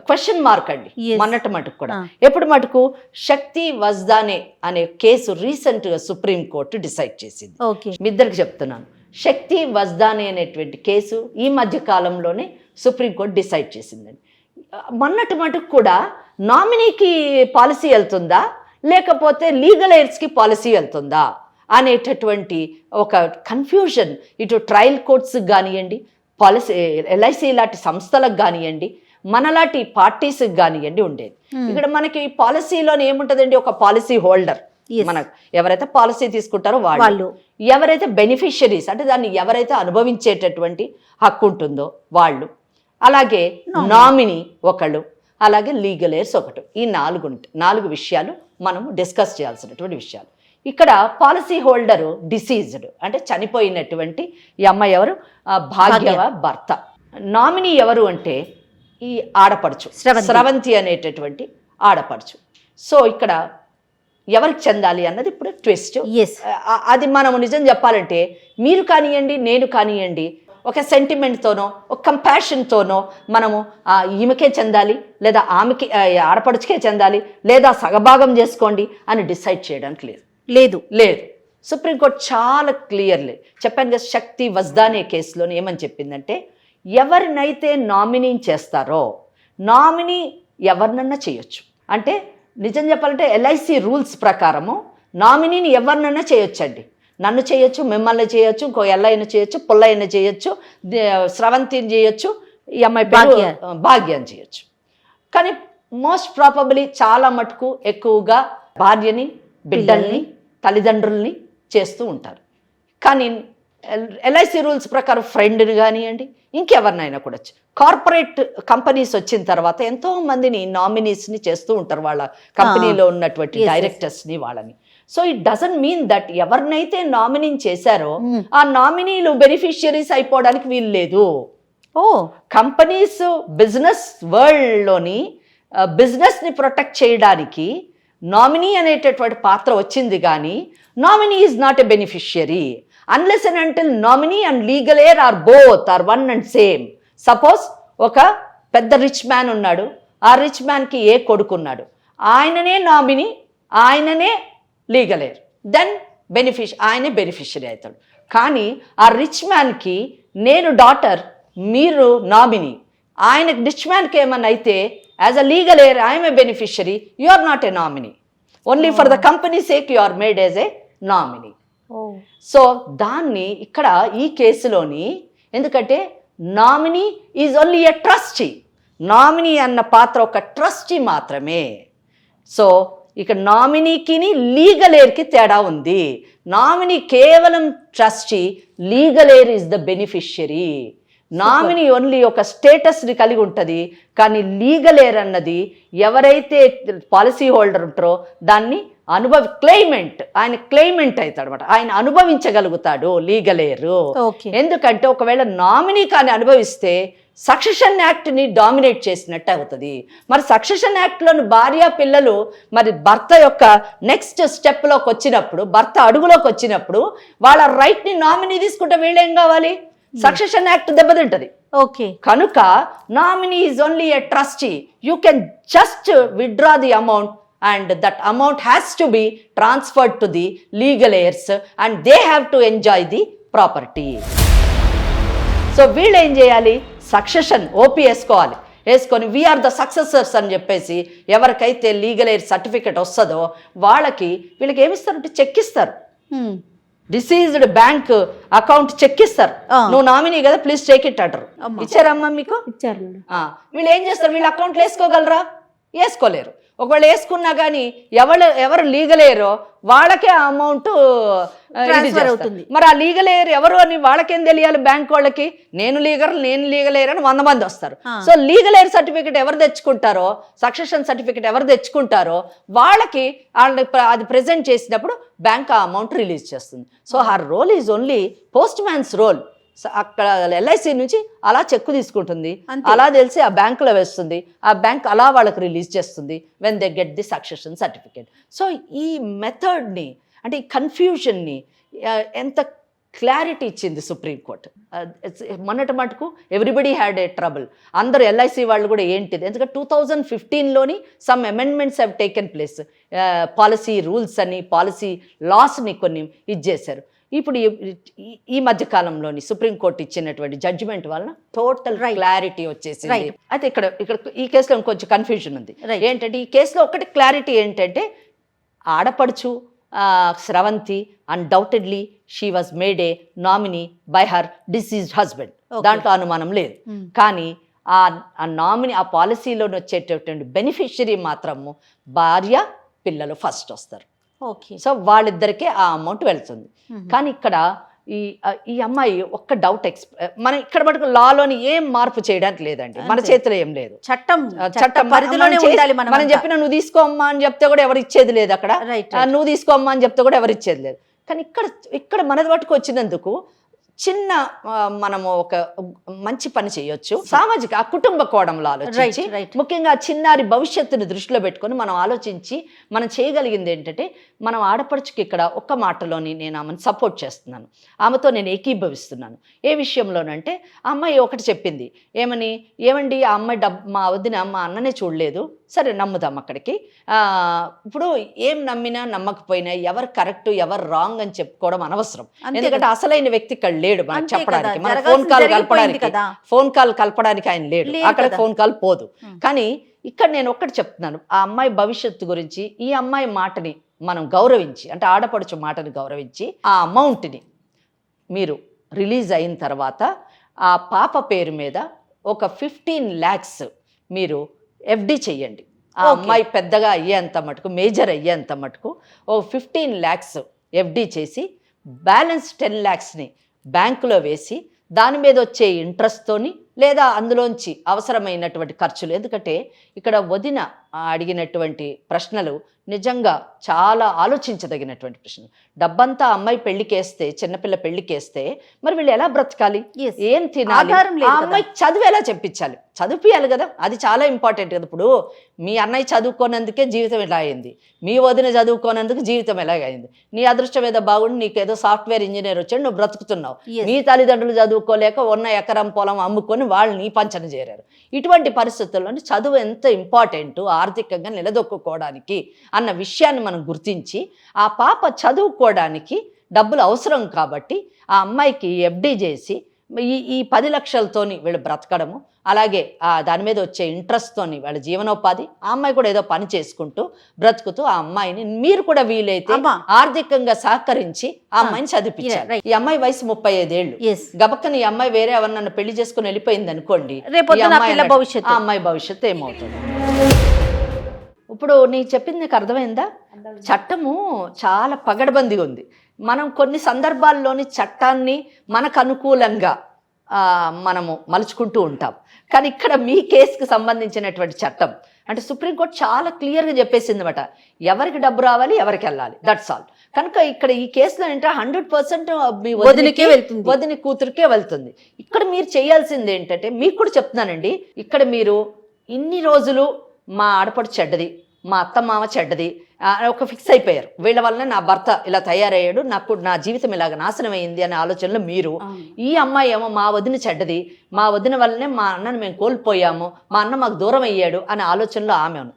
క్వశ్చన్ మార్క్ అండి. మొన్నటి మటుకు కూడా, ఎప్పుడు మటుకు శక్తి వజ్దానే అనే కేసు రీసెంట్ గా సుప్రీం కోర్టు డిసైడ్ చేసింది. మీ ఇద్దరికి చెప్తున్నాను, శక్తి వజ్దానే అనేటువంటి కేసు ఈ మధ్య కాలంలోనే సుప్రీం కోర్టు డిసైడ్ చేసిందండి. మొన్నటి మటుకు కూడా నామినీకి పాలసీ వెళ్తుందా, లేకపోతే లీగల్ ఎయిడ్స్కి పాలసీ వెళ్తుందా అనేటటువంటి ఒక కన్ఫ్యూజన్ ఇటు ట్రయల్ కోర్ట్స్కి కానివ్వండి, పాలసీ ఎల్ఐసి లాంటి సంస్థలకు కానివ్వండి, మనలాంటి పార్టీస్కి కానివ్వండి ఉండేది. ఇక్కడ మనకి పాలసీలోనే ఏముంటుందండి? ఒక పాలసీ హోల్డర్, మనకు ఎవరైతే పాలసీ తీసుకుంటారో వాళ్ళు, ఎవరైతే బెనిఫిషియరీస్ అంటే దాన్ని ఎవరైతే అనుభవించేటటువంటి హక్కు ఉంటుందో వాళ్ళు, అలాగే నామినీ ఒకళ్ళు, అలాగే లీగల్ ఎయిర్స్ ఒకటి. ఈ 4 విషయాలు మనము డిస్కస్ చేయాల్సినటువంటి విషయాలు. ఇక్కడ పాలసీ హోల్డరు డిసీజ్డ్ అంటే చనిపోయినటువంటి ఈ అమ్మాయి ఎవరు? భాగ్యవ భర్త. నామినీ ఎవరు అంటే ఈ ఆడపడుచు స్రవంతి అనేటటువంటి ఆడపడుచు. సో ఇక్కడ ఎవరికి చెందాలి అన్నది ఇప్పుడు ట్విస్ట్. అది మనం నిజం చెప్పాలంటే, మీరు కానివ్వండి, నేను కానివ్వండి, ఒక సెంటిమెంట్తోనో ఒక కంపాషన్తోనో మనము ఈమెకే చెందాలి లేదా ఆమెకి ఆడపడుచుకే చెందాలి లేదా సగభాగం చేసుకోండి అని డిసైడ్ చేయడానికి లేదు. సుప్రీంకోర్టు చాలా క్లియర్లీ చెప్పాను కదా, శక్తి వజ్దానే కేసులోని ఏమని చెప్పిందంటే ఎవరినైతే నామినీ చేస్తారో నామినీ ఎవరినన్నా చేయొచ్చు. అంటే నిజం చెప్పాలంటే ఎల్ఐసి రూల్స్ ప్రకారము నామినీని ఎవరినన్నా చేయొచ్చండి. నన్ను చేయొచ్చు, మిమ్మల్ని చేయొచ్చు, ఇంకో ఎల్లయ్యను చేయొచ్చు, పుల్లయ్యను చేయొచ్చు, స్రవంతిని చేయొచ్చు, ఈ అమ్మాయి భాగ్యాన్ని చేయొచ్చు. కానీ మోస్ట్ ప్రాబబ్లీ చాలా మటుకు ఎక్కువగా భార్యని, బిడ్డల్ని, తల్లిదండ్రుల్ని చేస్తూ ఉంటారు. కానీ ఎల్ఐసి రూల్స్ ప్రకారం ఫ్రెండ్ని కానివ్వండి, ఇంకెవరినైనా కూడా కార్పొరేట్ కంపెనీస్ వచ్చిన తర్వాత ఎంతో మందిని నామినీస్ని చేస్తూ ఉంటారు, వాళ్ళ కంపెనీలో ఉన్నటువంటి డైరెక్టర్స్ని వాళ్ళని. So it doesn't mean that ఎవరినైతే నామినీ చేశారో ఆ నామినీలు బెనిఫిషియరీస్ అయిపోవడానికి వీలు లేదు. కంపెనీస్ బిజినెస్ వరల్డ్లోని బిజినెస్ని ప్రొటెక్ట్ చేయడానికి నామినీ అనేటటువంటి పాత్ర వచ్చింది, కానీ nominee is not a beneficiary unless and until nominee and legal heir are both are one and same. Suppose ఒక పెద్ద రిచ్ మ్యాన్ ఉన్నాడు, ఆ రిచ్ మ్యాన్కి ఏ కొడుకున్నాడు, ఆయననే నామినీ, ఆయననే లీగల్ ఎయిర్, దెన్ ఆయనే బెనిఫిషియరీ అవుతాడు. కానీ ఆ రిచ్ మ్యాన్కి నేను డాటర్, మీరు నామినీ, ఆయన రిచ్ మ్యాన్కి ఏమన్నా అయితే as a legal heir I'm a beneficiary, you are not a nominee. Only for the company sake you are made as a nominee. So దాన్ని ఇక్కడ ఈ కేసులోని, ఎందుకంటే nominee is only a trustee, nominee అన్న పాత్ర ఒక ట్రస్టీ మాత్రమే. So ఇక నామినీకి లీగల్ ఎయిర్కి తేడా ఉంది. నామినీ కేవలం trustee, legal air is the beneficiary. Nominee only ఒక స్టేటస్ని కలిగి ఉంటుంది, కానీ లీగల్ ఎయిర్ అన్నది ఎవరైతే పాలసీ హోల్డర్ ఉంటారో దాన్ని క్లెయిమెంట్, ఆయన క్లెయిమెంట్ అవుతాడు అనమాట, ఆయన అనుభవించగలుగుతాడు లీగల్ ఎయిర్. ఎందుకంటే ఒకవేళ నామినీ కానీ అనుభవిస్తే సక్సెషన్ యాక్ట్ని డామినేట్ చేసినట్టు అవుతుంది. మరి సక్సెషన్ యాక్ట్లోని భార్య పిల్లలు మరి భర్త యొక్క నెక్స్ట్ స్టెప్లోకి వచ్చినప్పుడు, భర్త అడుగులోకి వచ్చినప్పుడు వాళ్ళ రైట్ని నామినీ తీసుకుంటే వీళ్ళేం కావాలి, సక్సెషన్ యాక్ట్ దెబ్బతింటది. కనుక nominee is only a trustee, you can just withdraw the amount and that amount has to be transferred to the legal heirs and they have to enjoy the property. So వీళ్ళు ఏం చేయాలి, succession OP వేసుకోవాలి, వేసుకొని we are the successors అని చెప్పేసి ఎవరికైతే legal air certificate వస్తుందో వీళ్ళకి ఏమిస్తారంటే చెక్ ఇస్తారు, డిసీజ్డ్ బ్యాంక్ అకౌంట్ చెక్ ఇస్తారు, నువ్వు నామినీ కదా ప్లీజ్ టేక్ ఇట్ అంటారు. ఇచ్చారమ్మా మీకు? ఇచ్చారు. వీళ్ళు ఏం చేస్తారు, వీళ్ళ అకౌంట్లో వేసుకోగలరా? వేసుకోలేరు. ఒకవేళ వేసుకున్నా కానీ ఎవరు లీగల్ ఎయిరో వాళ్ళకే ఆ అమౌంట్ అవుతుంది. మరి ఆ లీగల్ ఎయిర్ ఎవరు అని వాళ్ళకేం తెలియాలి, బ్యాంక్ వాళ్ళకి నేను లీగల్ ఎయిర్ అని 100 మంది వస్తారు. సో లీగల్ ఎయిర్ సర్టిఫికేట్ ఎవరు తెచ్చుకుంటారో, సక్సెషన్ సర్టిఫికేట్ ఎవరు తెచ్చుకుంటారో వాళ్ళకి అది ప్రెజెంట్ చేసినప్పుడు బ్యాంక్ ఆ అమౌంట్ రిలీజ్ చేస్తుంది. So her role is only postman's role. అక్కడ ఎల్ఐసి నుంచి అలా చెక్కు తీసుకుంటుంది, అలా తెలిసి ఆ బ్యాంకులో వేస్తుంది, ఆ బ్యాంక్ అలా వాళ్ళకి రిలీజ్ చేస్తుంది when they get the succession certificate. So ఈ మెథడ్ని, అంటే ఈ కన్ఫ్యూజన్ని ఎంత క్లారిటీ ఇచ్చింది సుప్రీంకోర్టు. మొన్నటి మటుకు ఎవ్రీబడి హ్యాడ్ ఏ ట్రబుల్, అందరూ ఎల్ఐసి వాళ్ళు కూడా ఏంటిది, ఎందుకంటే 2015లోని some amendments have taken place, policy rules అని పాలసీ లాస్ని కొన్ని చేశారు. ఇప్పుడు ఈ మధ్య కాలంలోని సుప్రీంకోర్టు ఇచ్చినటువంటి జడ్జిమెంట్ వలన టోటల్ క్లారిటీ వచ్చేసింది. అయితే ఇక్కడ ఈ కేసులో ఇంకొంచెం కన్ఫ్యూజన్ ఉంది. ఏంటంటే ఈ కేసులో ఒకటి క్లారిటీ ఏంటంటే ఆడపడుచు Sravanthi undoubtedly she was made a nominee by her deceased husband, దాంట్లో అనుమానం లేదు. కానీ ఆ నామినీ ఆ పాలసీలోని వచ్చేటటువంటి బెనిఫిషియరీ మాత్రము భార్య పిల్లలు ఫస్ట్ వస్తారు. సో వాళ్ళిద్దరికే ఆ అమౌంట్ వెళ్తుంది. కానీ ఇక్కడ ఈ అమ్మాయి ఒక్క డౌట్ మనం ఇక్కడ మటుకు లాలోని ఏం మార్పు చేయడానికి లేదండి, మన చేతిలో ఏం లేదు, చట్టం పరిధిలోనే ఉండాలి. మనం చెప్పిన నువ్వు తీసుకోమ్మా అని చెప్తే కూడా ఎవరు ఇచ్చేది లేదు, అక్కడ నువ్వు తీసుకోమ్మా అని చెప్తే కూడా ఎవరు ఇచ్చేది లేదు. కానీ ఇక్కడ మనది మటుకు వచ్చినందుకు చిన్న మనము ఒక మంచి పని చేయొచ్చు. సామాజిక ఆ కుటుంబ కోణంలో ఆలోచించి ముఖ్యంగా చిన్నారి భవిష్యత్తుని దృష్టిలో పెట్టుకొని మనం ఆలోచించి మనం చేయగలిగింది ఏంటంటే, మనం ఆడపడుచుకి ఇక్కడ ఒక్క మాటలోని నేను ఆమెను సపోర్ట్ చేస్తున్నాను, ఆమెతో నేను ఏకీభవిస్తున్నాను. ఏ విషయంలోనంటే ఆ అమ్మాయి ఒకటి చెప్పింది, ఏమండి ఆ అమ్మాయి మా వదిన మా అన్ననే చూడలేదు, సరే నమ్ముదాం అక్కడికి. ఇప్పుడు ఏం నమ్మినా నమ్మకపోయినా ఎవరు కరెక్ట్ ఎవరు రాంగ్ అని చెప్పుకోవడం అనవసరం. ఎందుకంటే అసలైన వ్యక్తి ఇక్కడ లేడు మనకు చెప్పడానికి. మన ఫోన్ కాల్ కలపడానికి ఆయన లేడు, అక్కడ ఫోన్ కాల్ పోదు. కానీ ఇక్కడ నేను ఒక్కటి చెప్తున్నాను, ఆ అమ్మాయి భవిష్యత్తు గురించి ఈ అమ్మాయి మాటని మనం గౌరవించి, అంటే ఆడపడుచు మాటని గౌరవించి ఆ అమౌంట్ని మీరు రిలీజ్ అయిన తర్వాత ఆ పాప పేరు మీద ఒక 15 lakhs మీరు FD చెయ్యండి. ఆ అమ్మాయి పెద్దగా అయ్యేంత మటుకు, మేజర్ అయ్యేంత మటుకు ఓ 15 lakhs FD చేసి బ్యాలెన్స్ 10 lakhsని బ్యాంకులో వేసి దాని మీద వచ్చే ఇంట్రెస్ట్తోని లేదా అందులోంచి అవసరమైనటువంటి ఖర్చులు. ఎందుకంటే ఇక్కడ వదిన అడిగినటువంటి ప్రశ్నలు నిజంగా చాలా ఆలోచించదగినటువంటి ప్రశ్నలు. డబ్బంతా అమ్మాయి పెళ్లికేస్తే, చిన్నపిల్ల పెళ్లికేస్తే మరి వీళ్ళు ఎలా బ్రతకాలి, ఏం తినాలి, ఆ అమ్మాయి చదువు ఎలా చెప్పించాలి, చదివియాలి కదా, అది చాలా ఇంపార్టెంట్ కదా. ఇప్పుడు మీ అన్నయ్య చదువుకోనందుకే జీవితం ఇలా అయింది, మీ వదిన చదువుకోనందుకు జీవితం ఎలాగైంది. నీ అదృష్టం ఏదో బాగుండి నీకేదో సాఫ్ట్వేర్ ఇంజనీర్ వచ్చాడు, నువ్వు బ్రతుకుతున్నావు. మీ తల్లిదండ్రులు చదువుకోలేక ఉన్న ఎకరం పొలం అమ్ముకొని వాళ్ళు నీ పంచన చేరారు. ఇటువంటి పరిస్థితుల్లోని చదువు ఎంత ఇంపార్టెంట్ ఆర్థికంగా నిలదొక్కుకోవడానికి అన్న విషయాన్ని మనం గుర్తించి ఆ పాప చదువుకోవడానికి డబ్బులు అవసరం కాబట్టి ఆ అమ్మాయికి FD చేసి ఈ 10 లక్షలతోని వీళ్ళు బ్రతకడము, అలాగే దాని మీద వచ్చే ఇంట్రెస్ట్తోని వాళ్ళ జీవనోపాధి, ఆ అమ్మాయి కూడా ఏదో పని చేసుకుంటూ బ్రతుకుతూ ఆ అమ్మాయిని మీరు కూడా వీలైతే ఆర్థికంగా సహకరించి ఆ అమ్మాయిని చదివించారు. ఈ అమ్మాయి వయసు 35 ఏళ్ళు. గబక్కని ఈ అమ్మాయి వేరే ఎవరినన్నా పెళ్లి చేసుకుని వెళ్ళిపోయింది అనుకోండి, ఆ అమ్మాయి భవిష్యత్తు ఏమవుతుంది? ఇప్పుడు నీ చెప్పింది నీకు అర్థమైందా? చట్టము చాలా పగడబందిగా ఉంది. మనం కొన్ని సందర్భాల్లోని చట్టాన్ని మనకు అనుకూలంగా మనము మలుచుకుంటూ ఉంటాం. కానీ ఇక్కడ మీ కేసుకు సంబంధించినటువంటి చట్టం అంటే సుప్రీంకోర్టు చాలా క్లియర్గా చెప్పేసింది అనమాట, ఎవరికి డబ్బు రావాలి, ఎవరికి వెళ్ళాలి, దట్స్ ఆల్. కనుక ఇక్కడ ఈ కేసులో ఏంటంటే 100% మీ వదిన కూతురికే వెళ్తుంది. ఇక్కడ మీరు చేయాల్సింది ఏంటంటే, మీకు కూడా చెప్తున్నానండి, ఇక్కడ మీరు ఇన్ని రోజులు మా ఆడపడు చెడ్డది, మా అత్త మామ చెడ్డది ఒక ఫిక్స్ అయిపోయారు, వీళ్ళ వల్లనే నా భర్త ఇలా తయారయ్యాడు, నాకు నా జీవితం ఇలాగ నాశనం అయింది అనే ఆలోచనలో మీరు. ఈ అమ్మాయి ఏమో మా వదిన చెడ్డది, మా వదిన వల్లనే మా అన్నను మేము కోల్పోయాము, మా అన్న మాకు దూరం అయ్యాడు అనే ఆలోచనలో ఆమె ఉంది.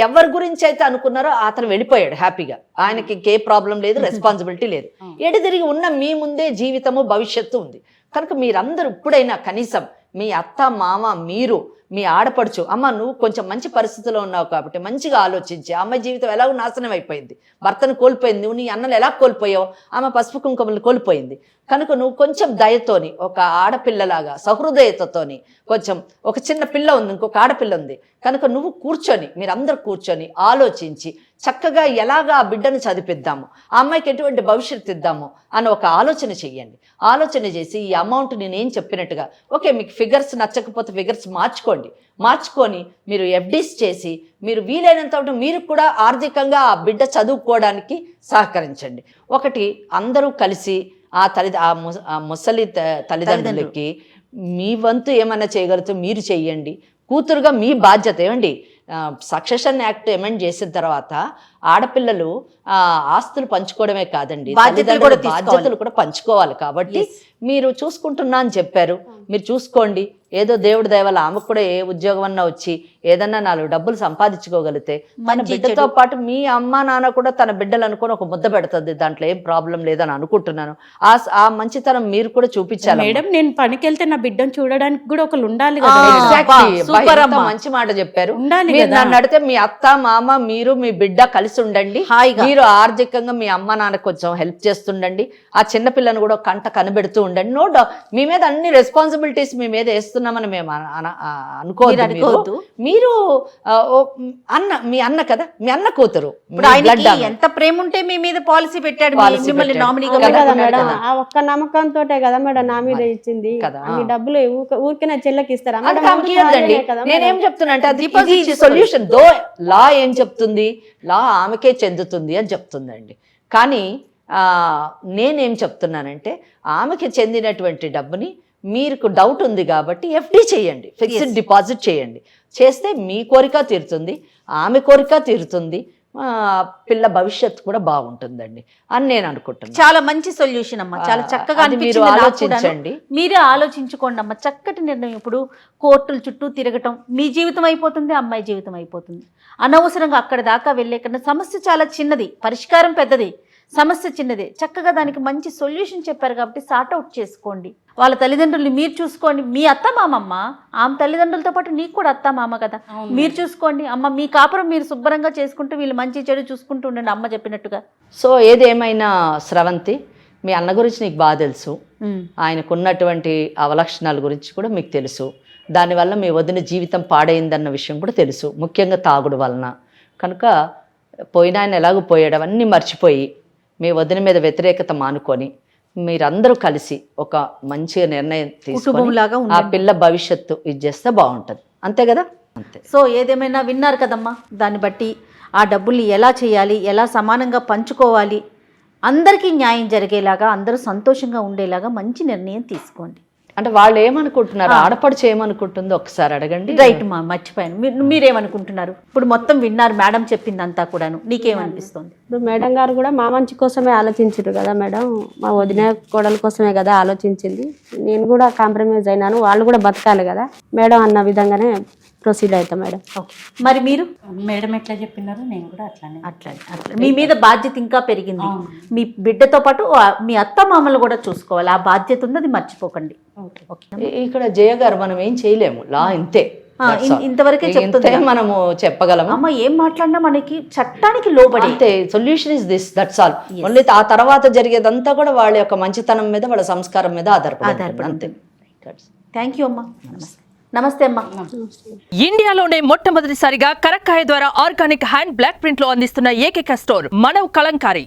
ఎవరి గురించి అయితే అనుకున్నారో అతను వెళ్ళిపోయాడు హ్యాపీగా, ఆయనకి ఇంకే ప్రాబ్లం లేదు, రెస్పాన్సిబిలిటీ లేదు. ఎడతిరిగి ఉన్న మీ ముందే జీవితము భవిష్యత్తు ఉంది. కనుక మీరందరూ ఇప్పుడైనా కనీసం మీ అత్త మామ మీరు మీ ఆడపడుచు, అమ్మ నువ్వు కొంచెం మంచి పరిస్థితిలో ఉన్నావు కాబట్టి మంచిగా ఆలోచించి, అమ్మాయి జీవితం ఎలాగో నాశనం అయిపోయింది, భర్తను కోల్పోయింది, నువ్వు నీ అన్నలు ఎలా కోల్పోయావు, ఆమె పసుపు కుంకుమలు కోల్పోయింది. కనుక నువ్వు కొంచెం దయతోని, ఒక ఆడపిల్లలాగా సహృదయతతోని, కొంచెం ఒక చిన్న పిల్ల ఉంది, ఇంకొక ఆడపిల్ల ఉంది, కనుక నువ్వు కూర్చొని, మీరందరూ కూర్చొని ఆలోచించి చక్కగా ఎలాగా ఆ బిడ్డను చదివిద్దాము, ఆ అమ్మాయికి ఎటువంటి భవిష్యత్తు ఇద్దాము అని ఒక ఆలోచన చెయ్యండి. ఆలోచన చేసి ఈ అమౌంట్ నేను చెప్పినట్టుగా, ఓకే మీకు ఫిగర్స్ నచ్చకపోతే ఫిగర్స్ మార్చుకొని మీరు FDs చేసి మీరు వీలైనంత మీరు కూడా ఆర్థికంగా ఆ బిడ్డ చదువుకోవడానికి సహకరించండి. ఒకటి అందరూ కలిసి ఆ ముసలి తల్లిదండ్రులకి మీ వంతు ఏమైనా చేయగలుగుతూ మీరు చెయ్యండి. కూతురుగా మీ బాధ్యత ఏమండి, సక్సెషన్ యాక్ట్ అమెండ్ చేసిన తర్వాత ఆడపిల్లలు ఆస్తులు పంచుకోవడమే కాదండి, బాధ్యతలు కూడా పంచుకోవాలి. కాబట్టి మీరు చూసుకుంటున్నా అని చెప్పారు, మీరు చూసుకోండి. ఏదో దేవుడి దయవల్ల ఆమెకు కూడా ఏ ఉద్యోగం అన్నా వచ్చి ఏదన్నా 4 డబ్బులు సంపాదించుకోగలిగితే మన బిడ్డతో పాటు మీ అమ్మ నాన్న కూడా తన బిడ్డలు అనుకుని ఒక ముద్ద పెడుతుంది, దాంట్లో ఏం ప్రాబ్లం లేదని అనుకుంటున్నాను. ఆ మంచితనం మీరు కూడా చూపించాలి. మేడం నేను పనికి వెళ్తే నా బిడ్డను చూడడానికి కూడా ఒకరు ఉండాలి. మంచి మాట చెప్పారు. నన్ను అడిగితే మీ అత్త మామ మీరు మీ బిడ్డ కలిసి ఉండండి, మీరు ఆర్థికంగా మీ అమ్మ నాన్న కొంచెం హెల్ప్ చేస్తుండండి, ఆ చిన్నపిల్లను కూడా కంట కనబెడుతూ ఉండండి. నో డౌట్ మీ మీద అన్ని రెస్పాన్సిబిలిటీస్ మీ మీద వేస్తున్నామని మేము అనుకోవద్దు. మీరు మీ అన్న కదా, మీ అన్న కూతురు, ఎంత ప్రేమ ఉంటే మీ మీద పాలసీ పెట్టాడు, ఒక్క నమ్మకంతో కదా మేడం నా మీద ఇచ్చింది. డబ్బులు ఊరికే నా చెల్లెకి ఇస్తారా? నేనేం చెప్తున్నా అంటే సొల్యూషన్ లా ఏం చెప్తుంది, లా ఆమెకే చెందుతుంది అని చెప్తుందండి. కానీ నేనేం చెప్తున్నానంటే ఆమెకి చెందినటువంటి డబ్బుని మీకు డౌట్ ఉంది కాబట్టి ఎఫ్డి చేయండి, ఫిక్స్డ్ డిపాజిట్ చేయండి. చేస్తే మీ కోరిక తీరుతుంది, ఆమె కోరిక తీరుతుంది, పిల్ల భవిష్యత్తు కూడా బాగుంటుందండి అని నేను అనుకుంటున్నాను. చాలా మంచి సొల్యూషన్ అమ్మా, చాలా చక్కగా అది మీరు అనిపించింది నాకు ఆలోచించండి. కూడాను. మీరే ఆలోచించుకోండి అమ్మ, చక్కటి నిర్ణయం. ఇప్పుడు కోర్టుల చుట్టూ తిరగటం మీ జీవితం అయిపోతుంది, అమ్మాయి జీవితం అయిపోతుంది. అనవసరంగా అక్కడ దాకా వెళ్ళే కన్నా సమస్య చాలా చిన్నది, పరిష్కారం పెద్దది, సమస్య చిన్నదే. చక్కగా దానికి మంచి సొల్యూషన్ చెప్పారు కాబట్టి సార్ట్ అవుట్ చేసుకోండి. వాళ్ళ తల్లిదండ్రుల్ని మీరు చూసుకోండి. మీ అత్త మామమ్మ, ఆమె తల్లిదండ్రులతో పాటు నీకు కూడా అత్త మామ కదా, మీరు చూసుకోండి. అమ్మ మీ కాపురం మీరు శుభ్రంగా చేసుకుంటూ వీళ్ళు మంచి చెడు చూసుకుంటూ ఉండండి అమ్మ చెప్పినట్టుగా. సో ఏదేమైనా స్రవంతి, మీ అన్న గురించి నీకు బాగా తెలుసు, ఆయనకున్నటువంటి అవలక్షణాల గురించి కూడా మీకు తెలుసు. దానివల్ల మీ వదిన జీవితం పాడైందన్న విషయం కూడా తెలుసు, ముఖ్యంగా తాగుడు వలన. కనుక పోయిన ఆయన ఎలాగో పోయాడు, అవన్నీ మర్చిపోయి మీ వదిన మీద వ్యతిరేకత మానుకొని మీరందరూ కలిసి ఒక మంచి నిర్ణయం తీసుకొని ఆ పిల్ల భవిష్యత్తు ఇది చేస్తే బాగుంటుంది. అంతే కదా? అంతే. సో ఏదేమైనా విన్నారు కదమ్మా, దాన్ని బట్టి ఆ డబ్బుల్ని ఎలా చేయాలి, ఎలా సమానంగా పంచుకోవాలి, అందరికీ న్యాయం జరిగేలాగా, అందరూ సంతోషంగా ఉండేలాగా మంచి నిర్ణయం తీసుకోండి. అంటే వాళ్ళు ఏమనుకుంటున్నారు, ఆడపడుచు ఏమనుకుంటుందో ఒకసారి అడగండి. రైట్ మా, మర్చిపోయాను. మీరేమనుకుంటున్నారు? ఇప్పుడు మొత్తం విన్నారు మేడం చెప్పిందంతా కూడాను, నీకేమనిపిస్తుంది? ఇప్పుడు మేడం గారు కూడా మా మంచి కోసమే ఆలోచించారు కదా మేడం, మా వదిన కోడల కోసమే కదా ఆలోచించింది. నేను కూడా కాంప్రమైజ్ అయినాను, వాళ్ళు కూడా బతకాలి కదా మేడం అన్న విధంగానే ప్రొసీడ్ అవుతాం మేడం. ఓకే, మరి మీరు? మేడం ఎట్లా చెప్పినారో నేను కూడా అట్లానే. అట్లా మీ మీద బాధ్యత ఇంకా పెరిగింది. మీ బిడ్డతో పాటు మీ అత్త మామలు కూడా చూసుకోవాలి, ఆ బాధ్యత ఉంది, అది మర్చిపోకండి. ఇక్కడ జయ గారు మనం ఏం చేయలేము, లా ఇంతే, ఇంతవరకే చెప్తే మనము చెప్పగలము. అమ్మ ఏం మాట్లాడినా మనకి చట్టానికి లోబడి. అంతే, solution is this, that's all. Only ఆ తర్వాత జరిగేదంతా కూడా వాళ్ళ యొక్క మంచితనం మీద, వాళ్ళ సంస్కారం మీద ఆధారపడి. అంతే. థ్యాంక్ యూ అమ్మా. నమస్తే అమ్మా. ఇండియాలోనే మొట్టమొదటిసారిగా కరక్కాయ ద్వారా ఆర్గానిక్ హ్యాండ్ బ్లాక్ ప్రింట్ లో అందిస్తున్న ఏకైక స్టోర్ మనవ్ కలంకారీ.